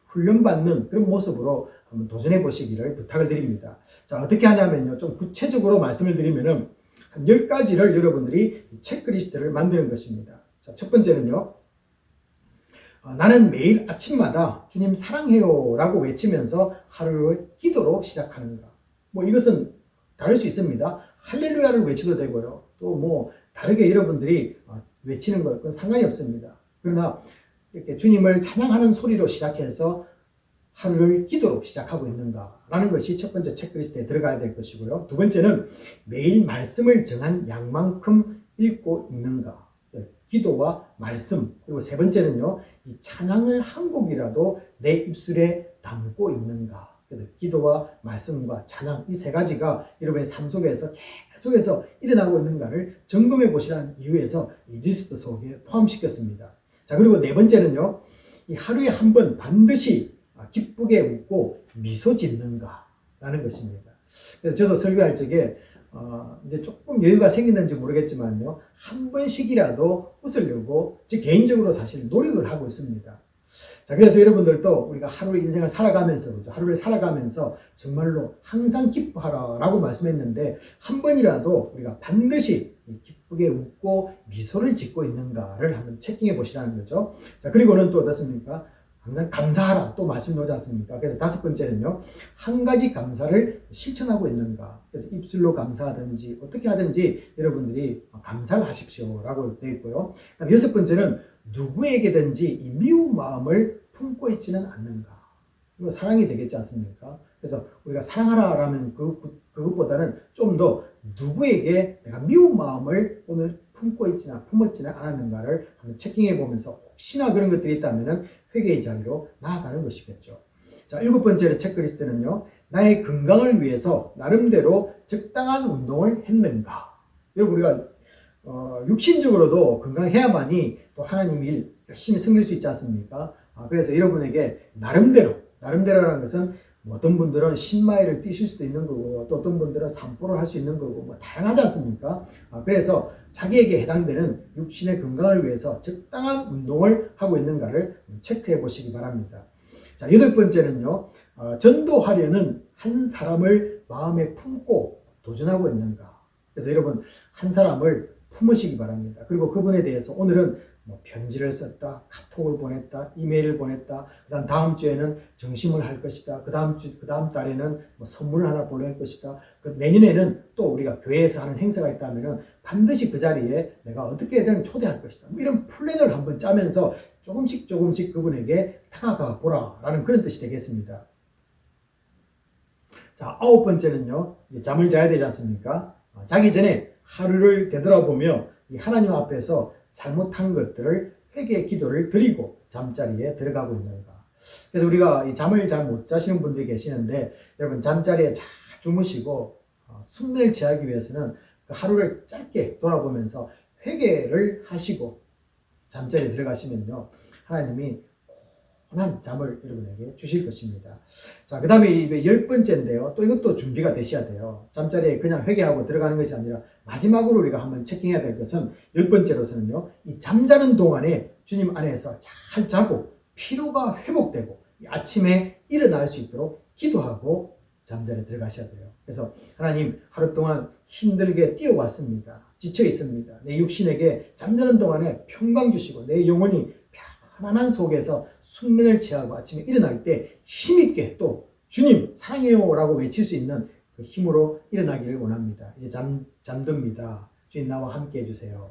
훈련받는 그런 모습으로 한번 도전해 보시기를 부탁을 드립니다. 자, 어떻게 하냐면요, 좀 구체적으로 말씀을 드리면은 한 10가지를 여러분들이 체크리스트를 만드는 것입니다. 자, 첫 번째는요, 나는 매일 아침마다 주님 사랑해요 라고 외치면서 하루를 기도로 시작하는가. 이것은 다를 수 있습니다. 할렐루야를 외치도 되고요, 또 다르게 여러분들이 외치는 것, 그건 상관이 없습니다. 그러나 이렇게 주님을 찬양하는 소리로 시작해서 하루를 기도로 시작하고 있는가라는 것이 첫 번째 체크리스트에 들어가야 될 것이고요. 두 번째는 매일 말씀을 정한 양만큼 읽고 있는가. 기도와 말씀. 그리고 세 번째는요, 이 찬양을 한 곡이라도 내 입술에 담고 있는가. 그래서 기도와 말씀과 찬양, 이 세 가지가 여러분의 삶 속에서 계속해서 일어나고 있는가를 점검해 보시라는 이유에서 이 리스트 속에 포함시켰습니다. 자, 그리고 네 번째는요, 이 하루에 한 번 반드시 기쁘게 웃고 미소 짓는가라는 것입니다. 그래서 저도 설교할 적에 이제 조금 여유가 생기는지 모르겠지만요, 한 번씩이라도 웃으려고 제 개인적으로 사실 노력을 하고 있습니다. 자, 그래서 여러분들도 우리가 하루의 인생을 살아가면서, 하루를 살아가면서 정말로 항상 기뻐하라라고 말씀했는데, 한 번이라도 우리가 반드시 기쁘게 웃고 미소를 짓고 있는가를 한번 체킹해 보시라는 거죠. 자, 그리고는 또 어떻습니까? 항상 감사하라 또 말씀 나오지 않습니까? 그래서 다섯 번째는요, 한 가지 감사를 실천하고 있는가. 그래서 입술로 감사하든지 어떻게 하든지 여러분들이 감사를 하십시오 라고 되어 있고요. 그다음 여섯 번째는 누구에게든지 이 미운 마음을 품고 있지는 않는가. 이거 사랑이 되겠지 않습니까? 그래서 우리가 사랑하라라는 그것보다는 좀 더 누구에게 내가 미운 마음을 오늘 품었지는 않았는가를 한번 체킹해 보면서 혹시나 그런 것들이 있다면 회개의 자리로 나아가는 것이겠죠. 자, 일곱 번째 체크리스트는요, 나의 건강을 위해서 나름대로 적당한 운동을 했는가. 여러분, 우리가 육신적으로도 건강해야만이 또 하나님 일 열심히 섬길 수 있지 않습니까? 그래서 여러분에게 나름대로라는 것은 어떤 분들은 10마일을 뛰실 수도 있는 거고요, 또 어떤 분들은 산보를 할 수 있는 거고, 다양하지 않습니까? 그래서 자기에게 해당되는 육신의 건강을 위해서 적당한 운동을 하고 있는가를 체크해 보시기 바랍니다. 자, 여덟 번째는요, 전도하려는 한 사람을 마음에 품고 도전하고 있는가. 그래서 여러분, 한 사람을 품으시기 바랍니다. 그리고 그분에 대해서 오늘은 뭐 편지를 썼다, 카톡을 보냈다, 이메일을 보냈다. 그다음 다음 주에는 정심을 할 것이다. 그다음 달에는 뭐 선물을 하나 보낼 것이다. 내년에는 또 우리가 교회에서 하는 행사가 있다면은 반드시 그 자리에 내가 어떻게든 초대할 것이다. 뭐 이런 플랜을 한번 짜면서 조금씩 그분에게 다가가 보라라는 그런 뜻이 되겠습니다. 자, 9번째는요. 이제 잠을 자야 되지 않습니까? 자기 전에 하루를 되돌아보며 이 하나님 앞에서 잘못한 것들을 회개의 기도를 드리고 잠자리에 들어가고 있는가. 그래서 우리가 이 잠을 잘 못 자시는 분들이 계시는데 여러분 잠자리에 잘 주무시고 숙면을 취하기 위해서는 그 하루를 짧게 돌아보면서 회개를 하시고 잠자리에 들어가시면요. 하나님이 편한 잠을 여러분에게 주실 것입니다. 자, 그 다음에 10번째인데요. 또 이것도 준비가 되셔야 돼요. 잠자리에 그냥 회개하고 들어가는 것이 아니라 마지막으로 우리가 한번 체킹해야 될 것은 10번째로서는요. 이 잠자는 동안에 주님 안에서 잘 자고 피로가 회복되고 아침에 일어날 수 있도록 기도하고 잠자리에 들어가셔야 돼요. 그래서 하나님 하루 동안 힘들게 뛰어왔습니다. 지쳐 있습니다. 내 육신에게 잠자는 동안에 평강 주시고 내 영혼이 편안한 속에서 숙면을 취하고 아침에 일어날 때 힘있게 또 주님 사랑해요 라고 외칠 수 있는 그 힘으로 일어나기를 원합니다. 이제 잠듭니다. 주님 나와 함께 해주세요.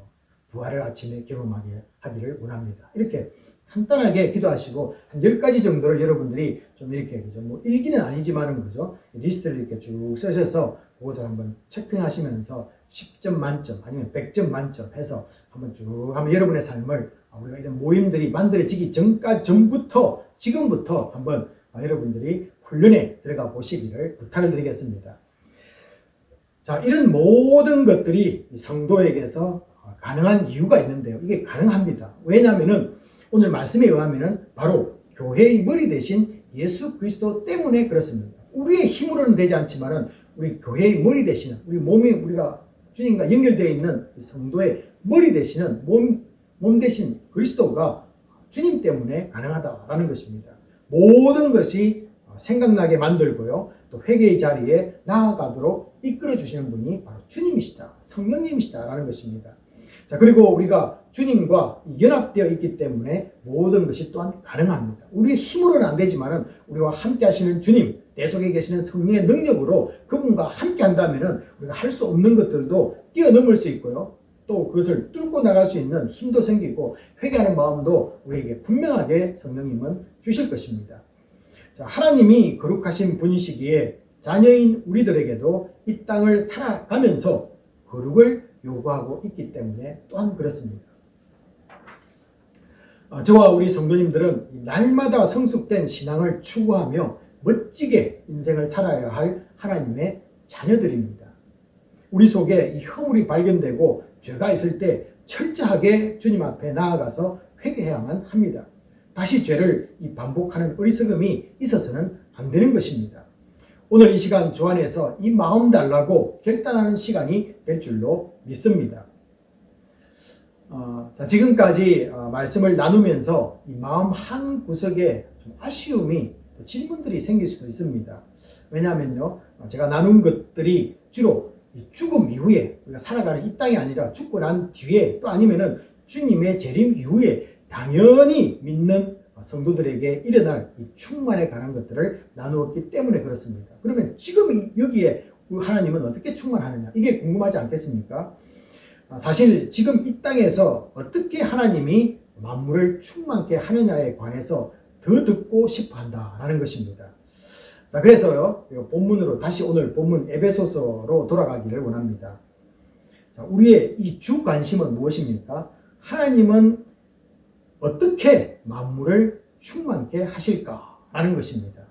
부활을 아침에 경험하게 하기를 원합니다. 이렇게 간단하게 기도하시고 한 10가지 정도를 여러분들이 좀 이렇게 그죠? 뭐 일기는 아니지만은 그죠? 리스트를 이렇게 쭉 쓰셔서 그것을 한번 체크하시면서 10점 만점 아니면 100점 만점 해서 한번 쭉 하면 여러분의 삶을 우리가 이런 모임들이 만들어지기 전부터 지금부터 한번 여러분들이 훈련에 들어가 보시기를 부탁을 드리겠습니다. 자, 이런 모든 것들이 성도에게서 가능한 이유가 있는데요. 이게 가능합니다. 왜냐하면은 오늘 말씀에 의하면은 바로 교회의 머리 대신 예수 그리스도 때문에 그렇습니다. 우리의 힘으로는 되지 않지만은 우리 교회의 머리 대신은 우리 몸이 우리가 주님과 연결되어 있는 성도의 머리 대신은 몸 대신 그리스도가 주님 때문에 가능하다라는 것입니다. 모든 것이 생각나게 만들고요. 또 회개의 자리에 나아가도록 이끌어 주시는 분이 바로 주님이시다. 성령님이시다라는 것입니다. 자, 그리고 우리가 주님과 연합되어 있기 때문에 모든 것이 또한 가능합니다. 우리의 힘으로는 안 되지만은 우리와 함께 하시는 주님, 내 속에 계시는 성령의 능력으로 그분과 함께 한다면은 우리가 할 수 없는 것들도 뛰어넘을 수 있고요. 또 그것을 뚫고 나갈 수 있는 힘도 생기고 회개하는 마음도 우리에게 분명하게 성령님은 주실 것입니다. 자, 하나님이 거룩하신 분이시기에 자녀인 우리들에게도 이 땅을 살아가면서 거룩을 요구하고 있기 때문에 또한 그렇습니다. 저와 우리 성도님들은 날마다 성숙된 신앙을 추구하며 멋지게 인생을 살아야 할 하나님의 자녀들입니다. 우리 속에 이 허물이 발견되고 죄가 있을 때 철저하게 주님 앞에 나아가서 회개해야만 합니다. 다시 죄를 반복하는 어리석음이 있어서는 안 되는 것입니다. 오늘 이 시간 주 안에서 이 마음 달라고 결단하는 시간이 될 줄로 믿습니다. 자, 지금까지 말씀을 나누면서 이 마음 한 구석에 좀 아쉬움이 질문들이 생길 수도 있습니다. 왜냐하면요, 제가 나눈 것들이 주로 죽음 이후에 우리가 살아가는 이 땅이 아니라 죽고 난 뒤에 또 아니면은 주님의 재림 이후에 당연히 믿는 성도들에게 일어날 이 충만에 관한 것들을 나누었기 때문에 그렇습니다. 그러면 지금 여기에 하나님은 어떻게 충만하느냐, 이게 궁금하지 않겠습니까? 사실 지금 이 땅에서 어떻게 하나님이 만물을 충만케 하느냐에 관해서 더 듣고 싶어 한다라는 것입니다. 자, 그래서요, 본문으로 다시 오늘 본문 에베소서로 돌아가기를 원합니다. 자, 우리의 이 주 관심은 무엇입니까? 하나님은 어떻게 만물을 충만케 하실까라는 것입니다.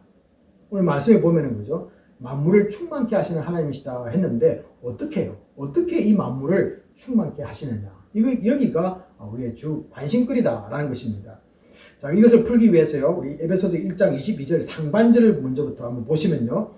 오늘 말씀에 보면은 그죠? 만물을 충만케 하시는 하나님이시다 했는데 어떻게요? 어떻게 이 만물을 충만케 하시느냐? 여기가 우리의 주 관심거리다라는 것입니다. 자, 이것을 풀기 위해서요, 우리 에베소서 1장 22절 상반절을 먼저부터 한번 보시면요,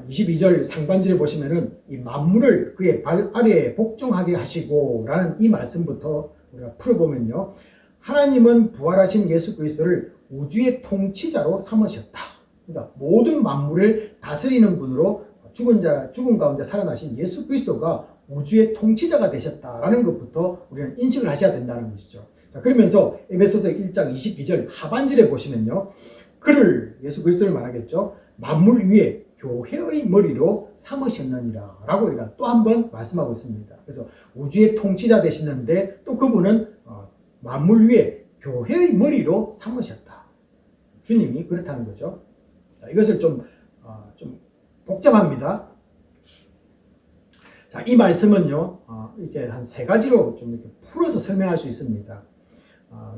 22절 상반절에 보시면은 이 만물을 그의 발 아래에 복종하게 하시고라는 이 말씀부터 우리가 풀어보면요, 하나님은 부활하신 예수 그리스도를 우주의 통치자로 삼으셨다. 그러니까 모든 만물을 다스리는 분으로 죽은 가운데 살아나신 예수 그리스도가 우주의 통치자가 되셨다라는 것부터 우리는 인식을 하셔야 된다는 것이죠. 자, 그러면서 에베소서 1장 22절 하반절에 보시면요. 그를 예수 그리스도를 말하겠죠. 만물 위에 교회의 머리로 삼으셨느니라 라고 우리가 또 한 번 말씀하고 있습니다. 그래서 우주의 통치자 되시는데 또 그분은 만물 위에 교회의 머리로 삼으셨다. 주님이 그렇다는 거죠. 자, 이것을 좀 복잡합니다. 자, 이 말씀은요, 이렇게 한 세 가지로 좀 이렇게 풀어서 설명할 수 있습니다.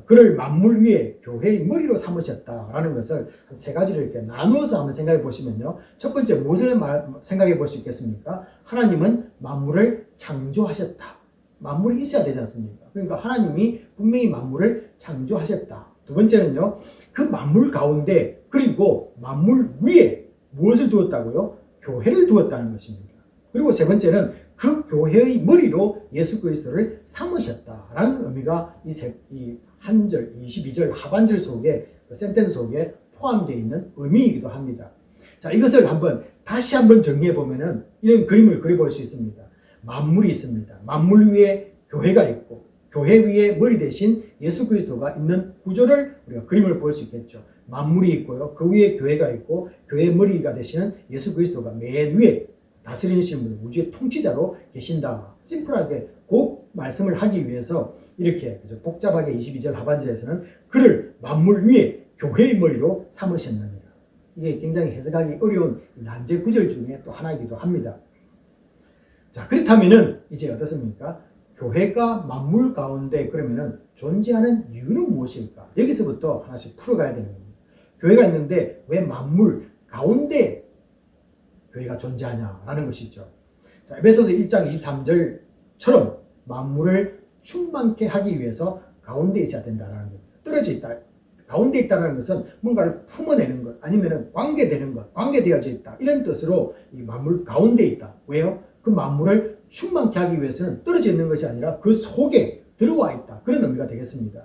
그를 만물 위에 교회의 머리로 삼으셨다라는 것을 한 세 가지로 이렇게 나누어서 한번 생각해 보시면요. 첫 번째, 무엇을 생각해 볼 수 있겠습니까? 하나님은 만물을 창조하셨다. 만물이 있어야 되지 않습니까? 그러니까 하나님이 분명히 만물을 창조하셨다. 두 번째는요, 그 만물 가운데 그리고 만물 위에 무엇을 두었다고요? 교회를 두었다는 것입니다. 그리고 세 번째는 그 교회의 머리로 예수 그리스도를 삼으셨다라는 의미가 이 한 절, 22절 하반절 속에, 그 센텐스 속에 포함되어 있는 의미이기도 합니다. 자, 이것을 다시 한번 정리해 보면은 이런 그림을 그려볼 수 있습니다. 만물이 있습니다. 만물 위에 교회가 있고, 교회 위에 머리 대신 예수 그리스도가 있는 구조를 우리가 그림을 볼 수 있겠죠. 만물이 있고요. 그 위에 교회가 있고, 교회의 머리가 되시는 예수 그리스도가 맨 위에 다스리시는 분, 우주의 통치자로 계신다. 심플하게 그 말씀을 하기 위해서 이렇게 복잡하게 22절 하반절에서는 그를 만물 위에 교회의 머리로 삼으셨느니라. 이게 굉장히 해석하기 어려운 난제 구절 중에 또 하나이기도 합니다. 자, 그렇다면은 이제 어떻습니까? 교회가 만물 가운데 그러면은 존재하는 이유는 무엇일까? 여기서부터 하나씩 풀어가야 되는 겁니다. 교회가 있는데 왜 만물 가운데 교회가 존재하냐라는 것이죠. 자, 에베소서 1장 23절처럼 만물을 충만케 하기 위해서 가운데 있어야 된다라는 겁니다. 떨어져 있다. 가운데 있다는 것은 뭔가를 품어내는 것, 아니면 관계되는 것, 관계되어져 있다. 이런 뜻으로 이 만물 가운데 있다. 왜요? 그 만물을 충만케 하기 위해서는 떨어져 있는 것이 아니라 그 속에 들어와 있다. 그런 의미가 되겠습니다.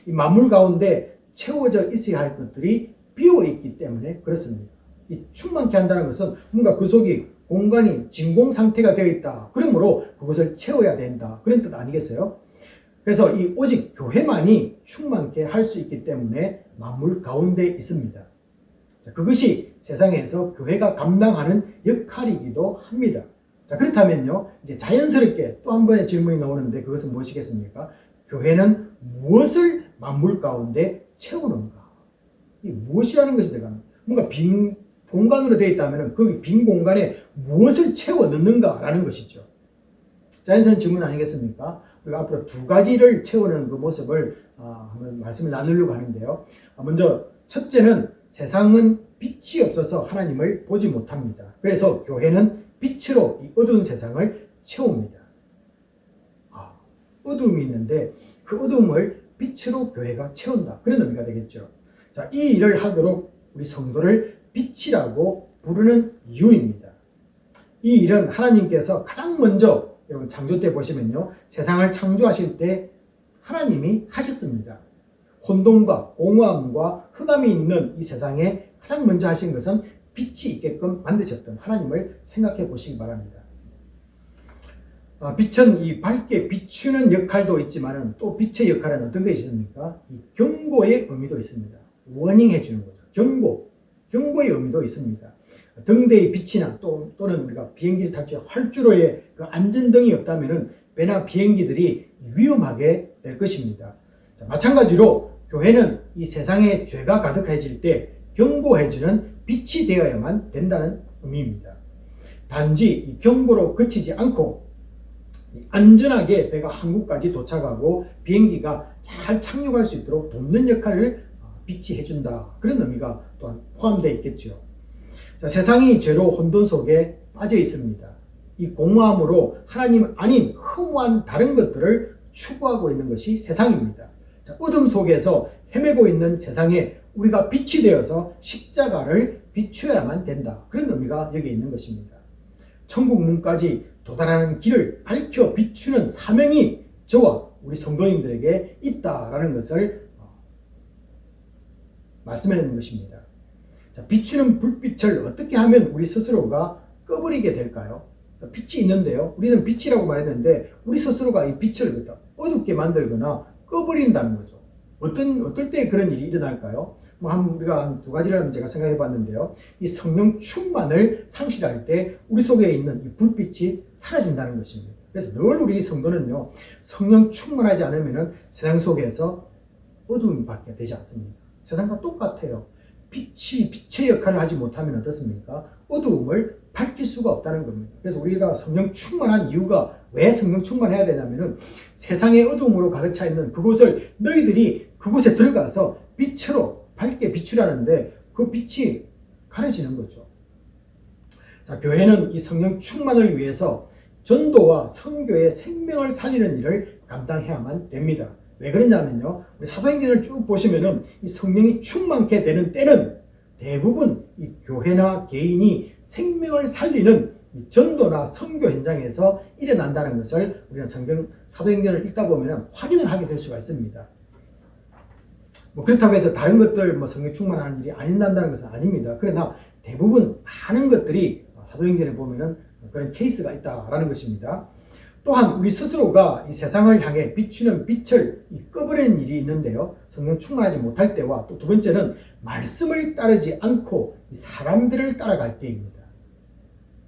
이 만물 가운데 채워져 있어야 할 것들이 비어 있기 때문에 그렇습니다. 이 충만케 한다는 것은 뭔가 그 속이 공간이 진공 상태가 되어 있다. 그러므로 그것을 채워야 된다. 그런 뜻 아니겠어요? 그래서 이 오직 교회만이 충만케 할 수 있기 때문에 만물 가운데 있습니다. 자, 그것이 세상에서 교회가 감당하는 역할이기도 합니다. 자, 그렇다면요, 이제 자연스럽게 또 한 번의 질문이 나오는데 그것은 무엇이겠습니까? 교회는 무엇을 만물 가운데 채우는가? 이 무엇이라는 것이 들어가는 뭔가 빈 공간으로 되어 있다면 그 빈 공간에 무엇을 채워 넣는가라는 것이죠. 자연스러운 질문 아니겠습니까? 우리가 앞으로 두 가지를 채우는 그 모습을 한번 말씀을 나누려고 하는데요. 먼저 첫째는 세상은 빛이 없어서 하나님을 보지 못합니다. 그래서 교회는 빛으로 이 어두운 세상을 채웁니다. 어두움이 있는데 그 어두움을 빛으로 교회가 채운다. 그런 의미가 되겠죠. 자, 이 일을 하도록 우리 성도를 빛이라고 부르는 이유입니다. 이 일은 하나님께서 가장 먼저 여러분 창조 때 보시면요. 세상을 창조하실 때 하나님이 하셨습니다. 혼돈과 공허함과 흑암이 있는 이 세상에 가장 먼저 하신 것은 빛이 있게끔 만드셨던 하나님을 생각해 보시기 바랍니다. 빛은 이 밝게 비추는 역할도 있지만 또 빛의 역할은 어떤 게 있습니까? 이 경고의 의미도 있습니다. 워닝해 주는 거죠. 경고의 의미도 있습니다. 등대의 빛이나 또는 우리가 비행기를 탈 때 활주로에 그 안전등이 없다면 배나 비행기들이 위험하게 될 것입니다. 자, 마찬가지로 교회는 이 세상에 죄가 가득해질 때 경고해주는 빛이 되어야만 된다는 의미입니다. 단지 이 경고로 그치지 않고 안전하게 배가 한국까지 도착하고 비행기가 잘 착륙할 수 있도록 돕는 역할을 빛이 해준다. 그런 의미가 또한 포함되어 있겠죠. 자, 세상이 죄로 혼돈 속에 빠져 있습니다. 이 공허함으로 하나님 아닌 허무한 다른 것들을 추구하고 있는 것이 세상입니다. 자, 어둠 속에서 헤매고 있는 세상에 우리가 빛이 되어서 십자가를 비추어야만 된다. 그런 의미가 여기에 있는 것입니다. 천국 문까지 도달하는 길을 밝혀 비추는 사명이 저와 우리 성도님들에게 있다라는 것을 말씀해내는 것입니다. 자, 비추는 불빛을 어떻게 하면 우리 스스로가 꺼버리게 될까요? 빛이 있는데요. 우리는 빛이라고 말했는데 우리 스스로가 이 빛을 어둡게 만들거나 꺼버린다는 거죠. 어떨 때 그런 일이 일어날까요? 우리가 한 두 가지를 제가 생각해 봤는데요. 이 성령 충만을 상실할 때 우리 속에 있는 이 불빛이 사라진다는 것입니다. 그래서 늘 우리 성도는요, 성령 충만하지 않으면 세상 속에서 어두움밖에 되지 않습니다. 세상과 똑같아요. 빛의 역할을 하지 못하면 어떻습니까? 어두움을 밝힐 수가 없다는 겁니다. 그래서 우리가 성령 충만한 이유가 왜 성령 충만해야 되냐면은 세상의 어두움으로 가득 차 있는 그곳을 너희들이 그곳에 들어가서 빛으로 밝게 비추라는데 그 빛이 가려지는 거죠. 자, 교회는 이 성령 충만을 위해서 전도와 선교의 생명을 살리는 일을 감당해야만 됩니다. 왜 그러냐면요, 우리 사도행전을 쭉 보시면은 이 성령이 충만케 되는 때는 대부분 이 교회나 개인이 생명을 살리는 이 전도나 선교 현장에서 일어난다는 것을 우리가 사도행전을 읽다 보면 확인을 하게 될 수가 있습니다. 그렇다고 해서 다른 것들 성령 충만하는 일이 안 일어난다는 것은 아닙니다. 그러나 대부분 많은 것들이 사도행전에 보면은 그런 케이스가 있다라는 것입니다. 또한 우리 스스로가 이 세상을 향해 비추는 빛을 꺼버리는 일이 있는데요. 성령 충만하지 못할 때와 또 두 번째는 말씀을 따르지 않고 사람들을 따라갈 때입니다.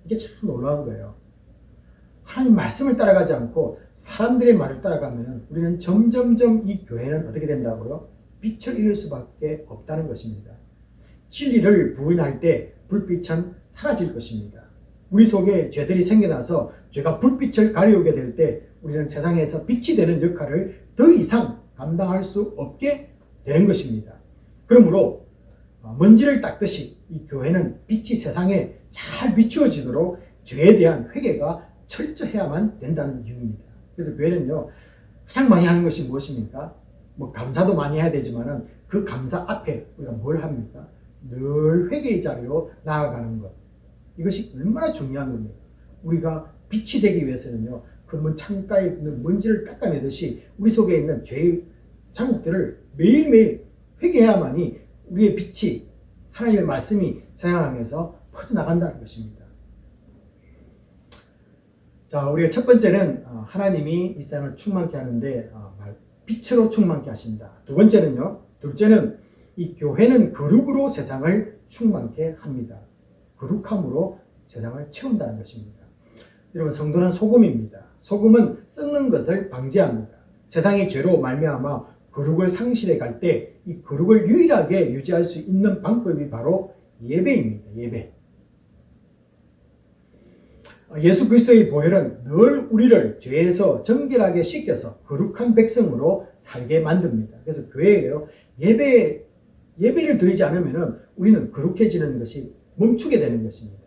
이게 참 놀라운 거예요. 하나님 말씀을 따라가지 않고 사람들의 말을 따라가면 우리는 점점점 이 교회는 어떻게 된다고요? 빛을 잃을 수밖에 없다는 것입니다. 진리를 부인할 때 불빛은 사라질 것입니다. 우리 속에 죄들이 생겨나서 죄가 불빛을 가려오게 될 때 우리는 세상에서 빛이 되는 역할을 더 이상 감당할 수 없게 되는 것입니다. 그러므로 먼지를 닦듯이 이 교회는 빛이 세상에 잘 비추어지도록 죄에 대한 회개가 철저해야만 된다는 이유입니다. 그래서 교회는요, 가장 많이 하는 것이 무엇입니까? 감사도 많이 해야 되지만은 그 감사 앞에 우리가 뭘 합니까? 늘 회개의 자리로 나아가는 것. 이것이 얼마나 중요한 겁니까? 우리가 빛이 되기 위해서는요, 그러면 창가에 있는 먼지를 닦아내듯이 우리 속에 있는 죄의 자국들을 매일매일 회개해야만이 우리의 빛이, 하나님의 말씀이 세상 향해서 퍼져나간다는 것입니다. 자, 우리가 첫 번째는 하나님이 이 세상을 충만케 하는데 빛으로 충만케 하신다. 두 번째는요, 둘째는 이 교회는 거룩으로 세상을 충만케 합니다. 거룩함으로 세상을 채운다는 것입니다. 여러분, 성도는 소금입니다. 소금은 썩는 것을 방지합니다. 세상의 죄로 말미암아 거룩을 상실해 갈 때 이 거룩을 유일하게 유지할 수 있는 방법이 바로 예배입니다. 예배. 예수 그리스도의 보혈은 늘 우리를 죄에서 정결하게 씻겨서 거룩한 백성으로 살게 만듭니다. 그래서 교회에요, 예배를 드리지 않으면 우리는 거룩해지는 것이 멈추게 되는 것입니다.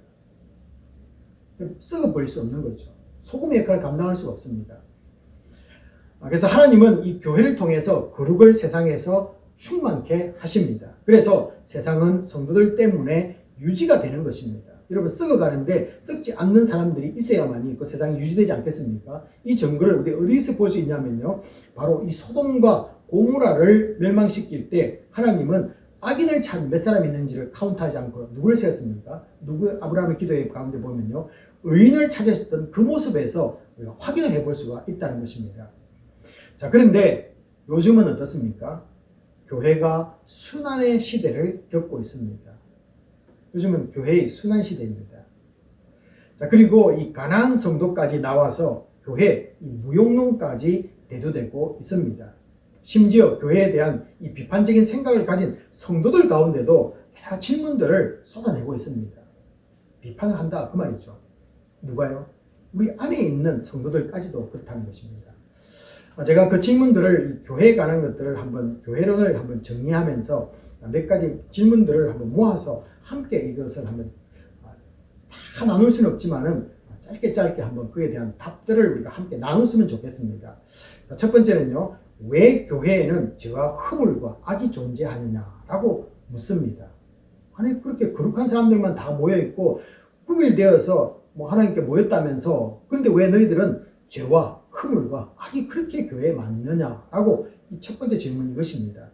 썩어버릴 수 없는 거죠. 소금의 역할을 감당할 수가 없습니다. 그래서 하나님은 이 교회를 통해서 거룩을 세상에서 충만케 하십니다. 그래서 세상은 성도들 때문에 유지가 되는 것입니다. 여러분, 썩어가는데 썩지 않는 사람들이 있어야만이 그 세상이 유지되지 않겠습니까? 이 증거를 우리 어디서 볼 수 있냐면요, 바로 이 소돔과 고모라를 멸망시킬 때 하나님은 악인을 찾는 몇 사람 있는지를 카운트하지 않고 누구를 세웠습니까? 아브라함의 기도의 가운데 보면요, 의인을 찾으셨던 그 모습에서 우리가 확인을 해볼 수가 있다는 것입니다. 자, 그런데 요즘은 어떻습니까? 교회가 순환의 시대를 겪고 있습니다. 요즘은 교회의 순환 시대입니다. 자, 그리고 이 가난한 성도까지 나와서 교회 이 무용론까지 대두되고 있습니다. 심지어 교회에 대한 이 비판적인 생각을 가진 성도들 가운데도 여러 질문들을 쏟아내고 있습니다. 비판을 한다, 그 말이죠. 누가요? 우리 안에 있는 성도들까지도 그렇다는 것입니다. 제가 그 질문들을, 교회에 관한 것들을 교회론을 한번 정리하면서 몇 가지 질문들을 한번 모아서 함께 이것을 한번 다 나눌 수는 없지만은 짧게 한번 그에 대한 답들을 우리가 함께 나눴으면 좋겠습니다. 첫 번째는요, 왜 교회에는 죄와 허물과 악이 존재하느냐라고 묻습니다. 아니, 그렇게 거룩한 사람들만 다 모여있고 구별되어서 하나님께 모였다면서, 그런데 왜 너희들은 죄와 허물과 악이 그렇게 교회에 많느냐라고 이 첫 번째 질문이 이것입니다.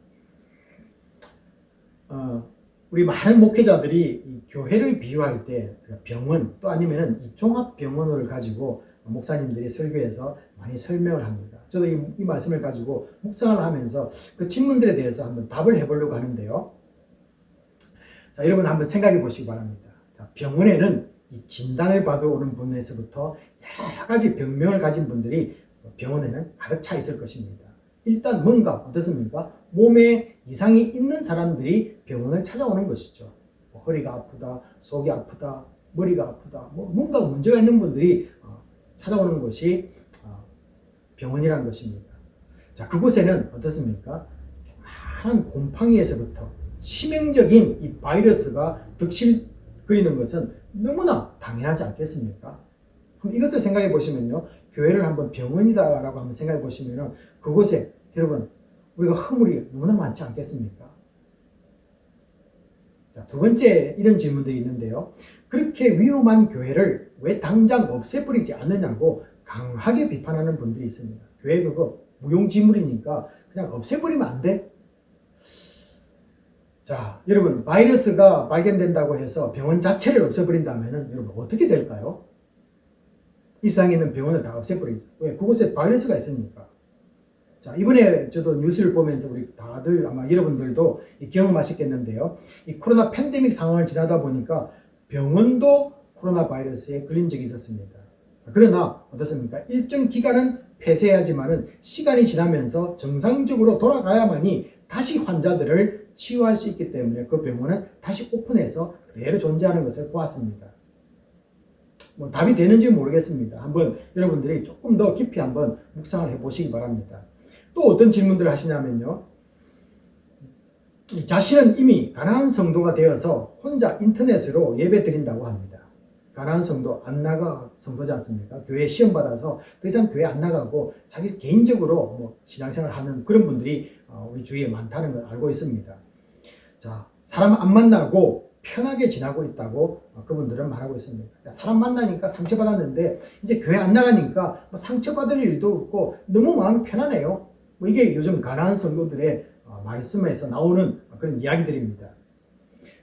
우리 많은 목회자들이 이 교회를 비유할 때 병원 또 아니면은 이 종합병원을 가지고 목사님들이 설교에서 많이 설명을 합니다. 저도 이 말씀을 가지고 묵상을 하면서 그 질문들에 대해서 한번 답을 해보려고 하는데요. 자, 여러분 한번 생각해 보시기 바랍니다. 자, 병원에는 이 진단을 받으러 오는 분에서부터 여러 가지 병명을 가진 분들이 병원에는 가득 차 있을 것입니다. 일단 뭔가 어떻습니까? 몸에 이상이 있는 사람들이 병원을 찾아오는 것이죠. 뭐 허리가 아프다, 속이 아프다, 머리가 아프다, 뭐 뭔가 문제가 있는 분들이 찾아오는 것이 병원이라는 것입니다. 자, 그곳에는 어떻습니까? 조그마한 곰팡이에서부터 치명적인 이 바이러스가 득실거리는 것은 너무나 당연하지 않겠습니까? 그럼 이것을 생각해 보시면요, 교회를 한번 병원이다라고 한번 생각해 보시면은 그곳에 여러분 우리가 허물이 너무나 많지 않겠습니까? 자, 두 번째 이런 질문들이 있는데요. 그렇게 위험한 교회를 왜 당장 없애버리지 않느냐고 강하게 비판하는 분들이 있습니다. 교회 그거 무용지물이니까 그냥 없애버리면 안 돼? 자, 여러분 바이러스가 발견된다고 해서 병원 자체를 없애버린다면 여러분 어떻게 될까요? 이 세상에 있는 병원을 다 없애버리죠. 왜? 그곳에 바이러스가 있으니까. 자, 이번에 저도 뉴스를 보면서 우리 다들 아마 여러분들도 경험하셨겠는데요. 이 코로나 팬데믹 상황을 지나다 보니까 병원도 코로나 바이러스에 걸린 적이 있었습니다. 자, 그러나 어떻습니까? 일정 기간은 폐쇄하지만은 시간이 지나면서 정상적으로 돌아가야만이 다시 환자들을 치유할 수 있기 때문에 그 병원은 다시 오픈해서 그대로 존재하는 것을 보았습니다. 뭐 답이 되는지 모르겠습니다. 한번 여러분들이 조금 더 깊이 한번 묵상을 해보시기 바랍니다. 또 어떤 질문들을 하시냐면요. 자신은 이미 가난한 성도가 되어서 혼자 인터넷으로 예배 드린다고 합니다. 가난한 성도, 안 나가 성도지 않습니까? 교회 시험 받아서 더 이상 교회 안 나가고 자기 개인적으로 뭐 신앙생활 하는 그런 분들이 우리 주위에 많다는 걸 알고 있습니다. 자, 사람 안 만나고 편하게 지나고 있다고 그분들은 말하고 있습니다. 그러니까 사람 만나니까 상처받았는데 이제 교회 안 나가니까 뭐 상처받을 일도 없고 너무 마음이 편하네요. 뭐 이게 요즘 가난한 성도들의 말씀에서 나오는 그런 이야기들입니다.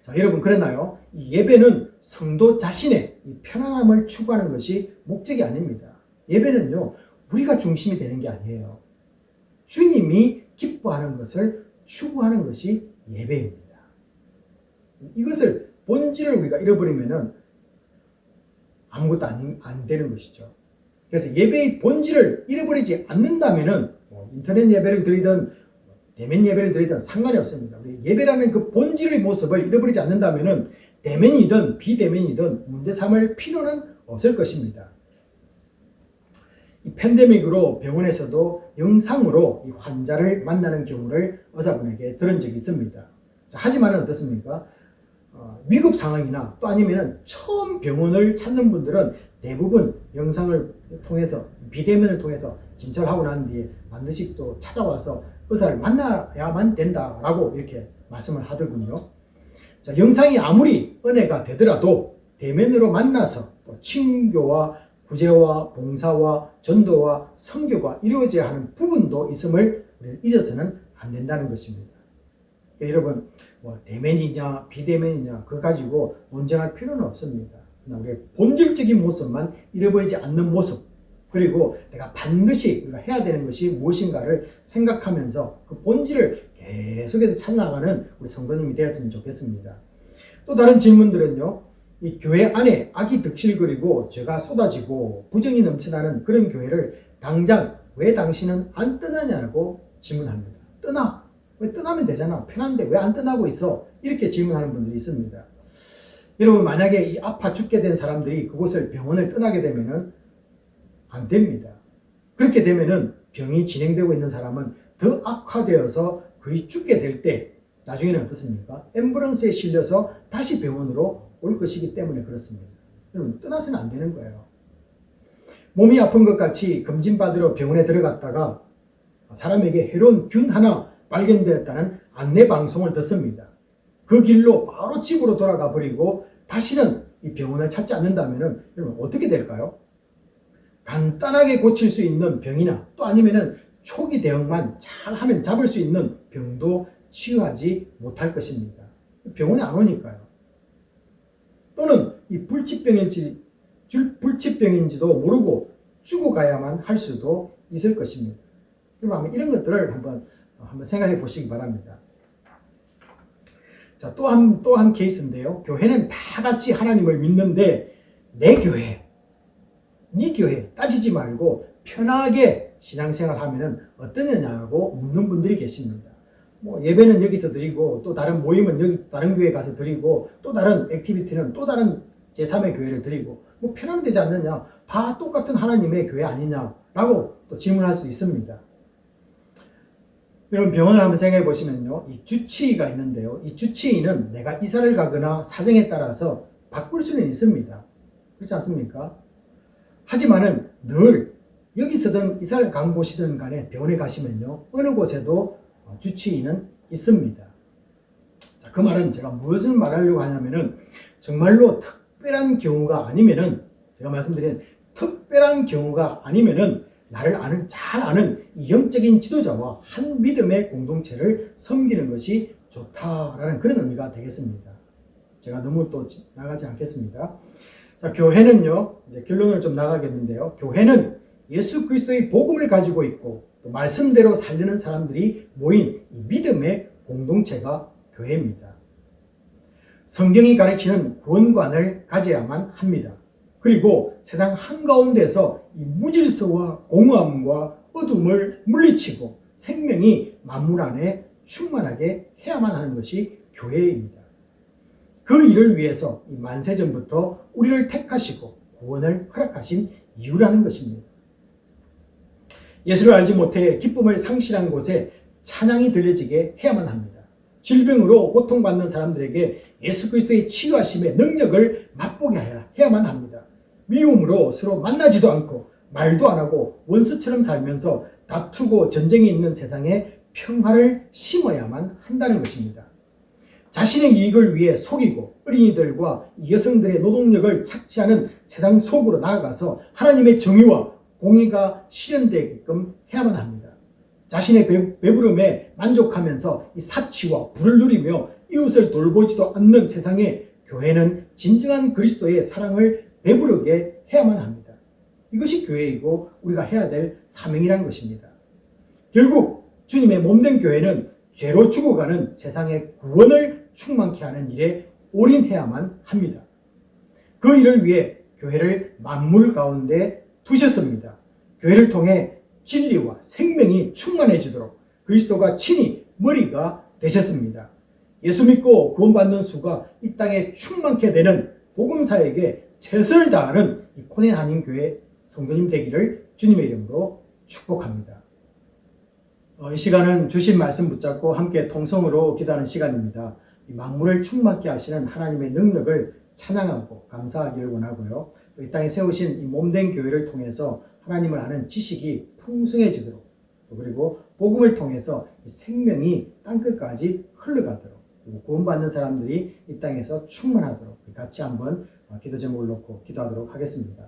자, 여러분 그러나요? 이 예배는 성도 자신의 이 편안함을 추구하는 것이 목적이 아닙니다. 예배는요, 우리가 중심이 되는 게 아니에요. 주님이 기뻐하는 것을 추구하는 것이 예배입니다. 이것을 본질을 우리가 잃어버리면은 아무것도 안 되는 것이죠. 그래서 예배의 본질을 잃어버리지 않는다면은 뭐 인터넷 예배를 드리든 대면 예배를 드리든 상관이 없습니다. 우리 예배라는 그 본질의 모습을 잃어버리지 않는다면은 대면이든 비대면이든 문제 삼을 필요는 없을 것입니다. 이 팬데믹으로 병원에서도 영상으로 이 환자를 만나는 경우를 의사분에게 들은 적이 있습니다. 자, 하지만은 어떻습니까? 위급 상황이나 또 아니면은 처음 병원을 찾는 분들은 대부분 영상을 통해서 비대면을 통해서 진찰을 하고 난 뒤에 반드시 또 찾아와서 의사를 만나야만 된다라고 이렇게 말씀을 하더군요. 자, 영상이 아무리 은혜가 되더라도 대면으로 만나서 또 친교와 구제와 봉사와 전도와 선교가 이루어져야 하는 부분도 있음을 우리는 잊어서는 안 된다는 것입니다. 그러니까 여러분 뭐 대면이냐 비대면이냐 그거 가지고 논쟁할 필요는 없습니다. 우리의 본질적인 모습만 잃어버리지 않는 모습, 그리고 내가 반드시 우리가 해야 되는 것이 무엇인가를 생각하면서 그 본질을 계속해서 찾아나가는 우리 성도님이 되었으면 좋겠습니다. 또 다른 질문들은요, 이 교회 안에 악이 득실거리고 죄가 쏟아지고 부정이 넘쳐나는 그런 교회를 당장 왜 당신은 안 떠나냐고 질문합니다. 떠나! 왜 떠나면 되잖아. 편한데 왜 안 떠나고 있어? 이렇게 질문하는 분들이 있습니다. 여러분 만약에 이 아파 죽게 된 사람들이 그곳을 병원을 떠나게 되면은 안 됩니다. 그렇게 되면은 병이 진행되고 있는 사람은 더 악화되어서 거의 죽게 될 때 나중에는 어떻습니까? 앰뷸런스에 실려서 다시 병원으로 올 것이기 때문에 그렇습니다. 여러분 떠나서는 안 되는 거예요. 몸이 아픈 것 같이 검진받으러 병원에 들어갔다가 사람에게 해로운 균 하나 발견되었다는 안내 방송을 듣습니다. 그 길로 바로 집으로 돌아가 버리고 다시는 이 병원을 찾지 않는다면 여러분 어떻게 될까요? 간단하게 고칠 수 있는 병이나 또 아니면은 초기 대응만 잘하면 잡을 수 있는 병도 치유하지 못할 것입니다. 병원에 안 오니까요. 또는 이 불치병인지도 모르고 죽어가야만 할 수도 있을 것입니다. 그럼 이런 것들을 한번 생각해 보시기 바랍니다. 자, 또 한 케이스인데요. 교회는 다 같이 하나님을 믿는데 내 교회, 네 교회 따지지 말고 편하게 신앙생활 하면은 어떠냐고 묻는 분들이 계십니다. 뭐 예배는 여기서 드리고 또 다른 모임은 여기 다른 교회 가서 드리고 또 다른 액티비티는 또 다른 제3의 교회를 드리고 뭐 편하면 되지 않느냐, 다 똑같은 하나님의 교회 아니냐라고 또 질문할 수 있습니다. 여러분 병원을 한번 생각해 보시면요, 이 주치의가 있는데요, 이 주치의는 내가 이사를 가거나 사정에 따라서 바꿀 수는 있습니다. 그렇지 않습니까? 하지만은 늘 여기서든 이사를 간 곳이든 간에 병원에 가시면요, 어느 곳에도 주치의는 있습니다. 자, 그 말은 제가 무엇을 말하려고 하냐면은 정말로 특별한 경우가 아니면은, 제가 말씀드린 특별한 경우가 아니면은 나를 잘 아는 이 영적인 지도자와 한 믿음의 공동체를 섬기는 것이 좋다라는 그런 의미가 되겠습니다. 제가 너무 또 나가지 않겠습니다. 자, 교회는요, 이제 결론을 좀 나가겠는데요. 교회는 예수 그리스도의 복음을 가지고 있고 또 말씀대로 살리는 사람들이 모인 이 믿음의 공동체가 교회입니다. 성경이 가르치는 구원관을 가져야만 합니다. 그리고 세상 한가운데서 이 무질서와 공허함과 어둠을 물리치고 생명이 만물 안에 충만하게 해야만 하는 것이 교회입니다. 그 일을 위해서 이 만세전부터 우리를 택하시고 구원을 허락하신 이유라는 것입니다. 예수를 알지 못해 기쁨을 상실한 곳에 찬양이 들려지게 해야만 합니다. 질병으로 고통받는 사람들에게 예수 그리스도의 치유하심의 능력을 맛보게 해야만 합니다. 미움으로 서로 만나지도 않고 말도 안 하고 원수처럼 살면서 다투고 전쟁이 있는 세상에 평화를 심어야만 한다는 것입니다. 자신의 이익을 위해 속이고 어린이들과 여성들의 노동력을 착취하는 세상 속으로 나아가서 하나님의 정의와 공의가 실현되게끔 해야만 합니다. 자신의 배부름에 만족하면서 이 사치와 부를 누리며 이웃을 돌보지도 않는 세상에 교회는 진정한 그리스도의 사랑을 배부르게 해야만 합니다. 이것이 교회이고 우리가 해야 될 사명이라는 것입니다. 결국 주님의 몸된 교회는 죄로 죽어가는 세상의 구원을 충만케 하는 일에 올인해야만 합니다. 그 일을 위해 교회를 만물 가운데 두셨습니다. 교회를 통해 진리와 생명이 충만해지도록 그리스도가 친히 머리가 되셨습니다. 예수 믿고 구원받는 수가 이 땅에 충만케 되는 복음사에게 최선을 다하는 이 코네 한인교회 성도님 되기를 주님의 이름으로 축복합니다. 이 시간은 주신 말씀 붙잡고 함께 통성으로 기도하는 시간입니다. 이 만물을 충만케 하시는 하나님의 능력을 찬양하고 감사하기를 원하고요. 또 이 땅에 세우신 이 몸된 교회를 통해서 하나님을 아는 지식이 풍성해지도록, 그리고 복음을 통해서 이 생명이 땅끝까지 흘러가도록, 그리고 구원받는 사람들이 이 땅에서 충만하도록 같이 한번 기도 제목을 놓고 기도하도록 하겠습니다.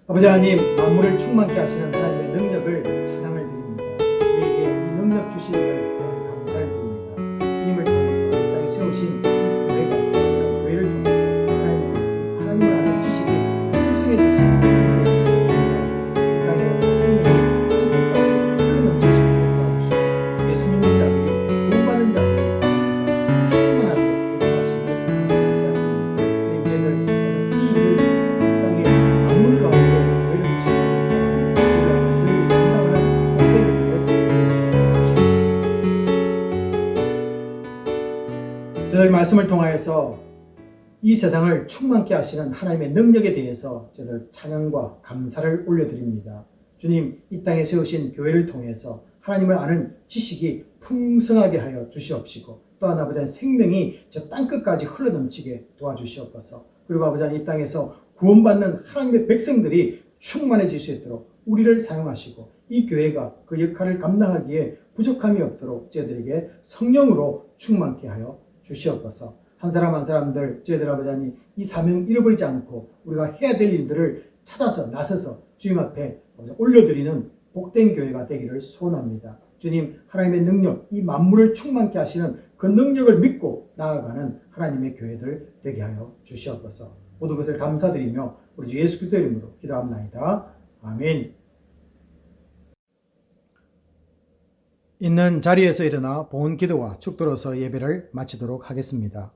아버지 하나님, 만물을 충만케 하시는 하나님의 능력을 찬양을 드립니다. 우리에게 이 능력 주시는 감사를 드립니다. 주님을 통해서 이 땅에 세우신 교회가 교회를 통해서 하나님을 아는 지식이 풍성해질 수 있는 이 땅에 생명이 흘러넘칠 수 있도록 도와주시고 예수 믿는 자들이 구원받는 자들이 충만하도록 역사하시고 감사합니다. 이제는 이 일을 위해서 이 땅에 만물 가운데 교회를 주시면서 우리가 그를 감당하는 목회를 위해 주시옵소서. 저희 말씀을 통하여서 이 세상을 충만케 하시는 하나님의 능력에 대해서 저희들 찬양과 감사를 올려드립니다. 주님, 이 땅에 세우신 교회를 통해서 하나님을 아는 지식이 풍성하게 하여 주시옵시고, 또한 아버지 생명이 저 땅끝까지 흘러넘치게 도와주시옵소서. 그리고 아버지 이 땅에서 구원받는 하나님의 백성들이 충만해질 수 있도록 우리를 사용하시고 이 교회가 그 역할을 감당하기에 부족함이 없도록 저희들에게 성령으로 충만케 하여 주시옵소서. 한 사람 한 사람들 저희들 아버지 하나님 이 사명 잃어버리지 않고 우리가 해야 될 일들을 찾아서 나서서 주님 앞에 올려드리는 복된 교회가 되기를 소원합니다. 주님, 하나님의 능력, 이 만물을 충만케 하시는 그 능력을 믿고 나아가는 하나님의 교회들 되게 하여 주시옵소서. 모든 것을 감사드리며 우리 주 예수 그리스도 이름으로 기도합나이다. 아멘. 있는 자리에서 일어나 본 기도와 축도로서 예배를 마치도록 하겠습니다.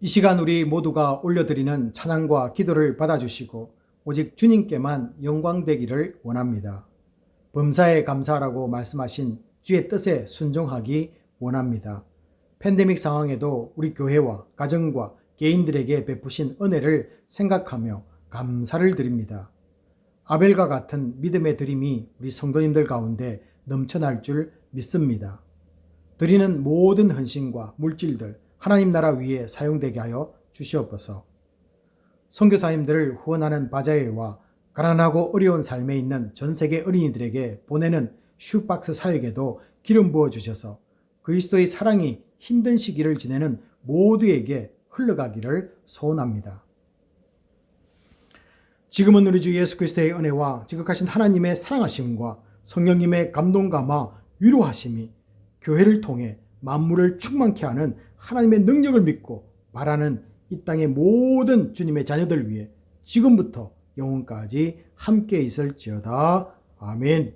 이 시간 우리 모두가 올려드리는 찬양과 기도를 받아주시고 오직 주님께만 영광되기를 원합니다. 범사에 감사하라고 말씀하신 주의 뜻에 순종하기 원합니다. 팬데믹 상황에도 우리 교회와 가정과 개인들에게 베푸신 은혜를 생각하며 감사를 드립니다. 아벨과 같은 믿음의 드림이 우리 성도님들 가운데 넘쳐날 줄 믿습니다. 드리는 모든 헌신과 물질들 하나님 나라 위에 사용되게 하여 주시옵소서. 선교사님들을 후원하는 바자회와 가난하고 어려운 삶에 있는 전 세계 어린이들에게 보내는 슈박스 사역에도 기름 부어 주셔서 그리스도의 사랑이 힘든 시기를 지내는 모두에게 흘러가기를 소원합니다. 지금은 우리 주 예수 그리스도의 은혜와 지극하신 하나님의 사랑하심과 성령님의 감동감화 위로하심이 교회를 통해 만물을 충만케 하는 하나님의 능력을 믿고 바라는 이 땅의 모든 주님의 자녀들 위해 지금부터 영원까지 함께 있을지어다. 아멘.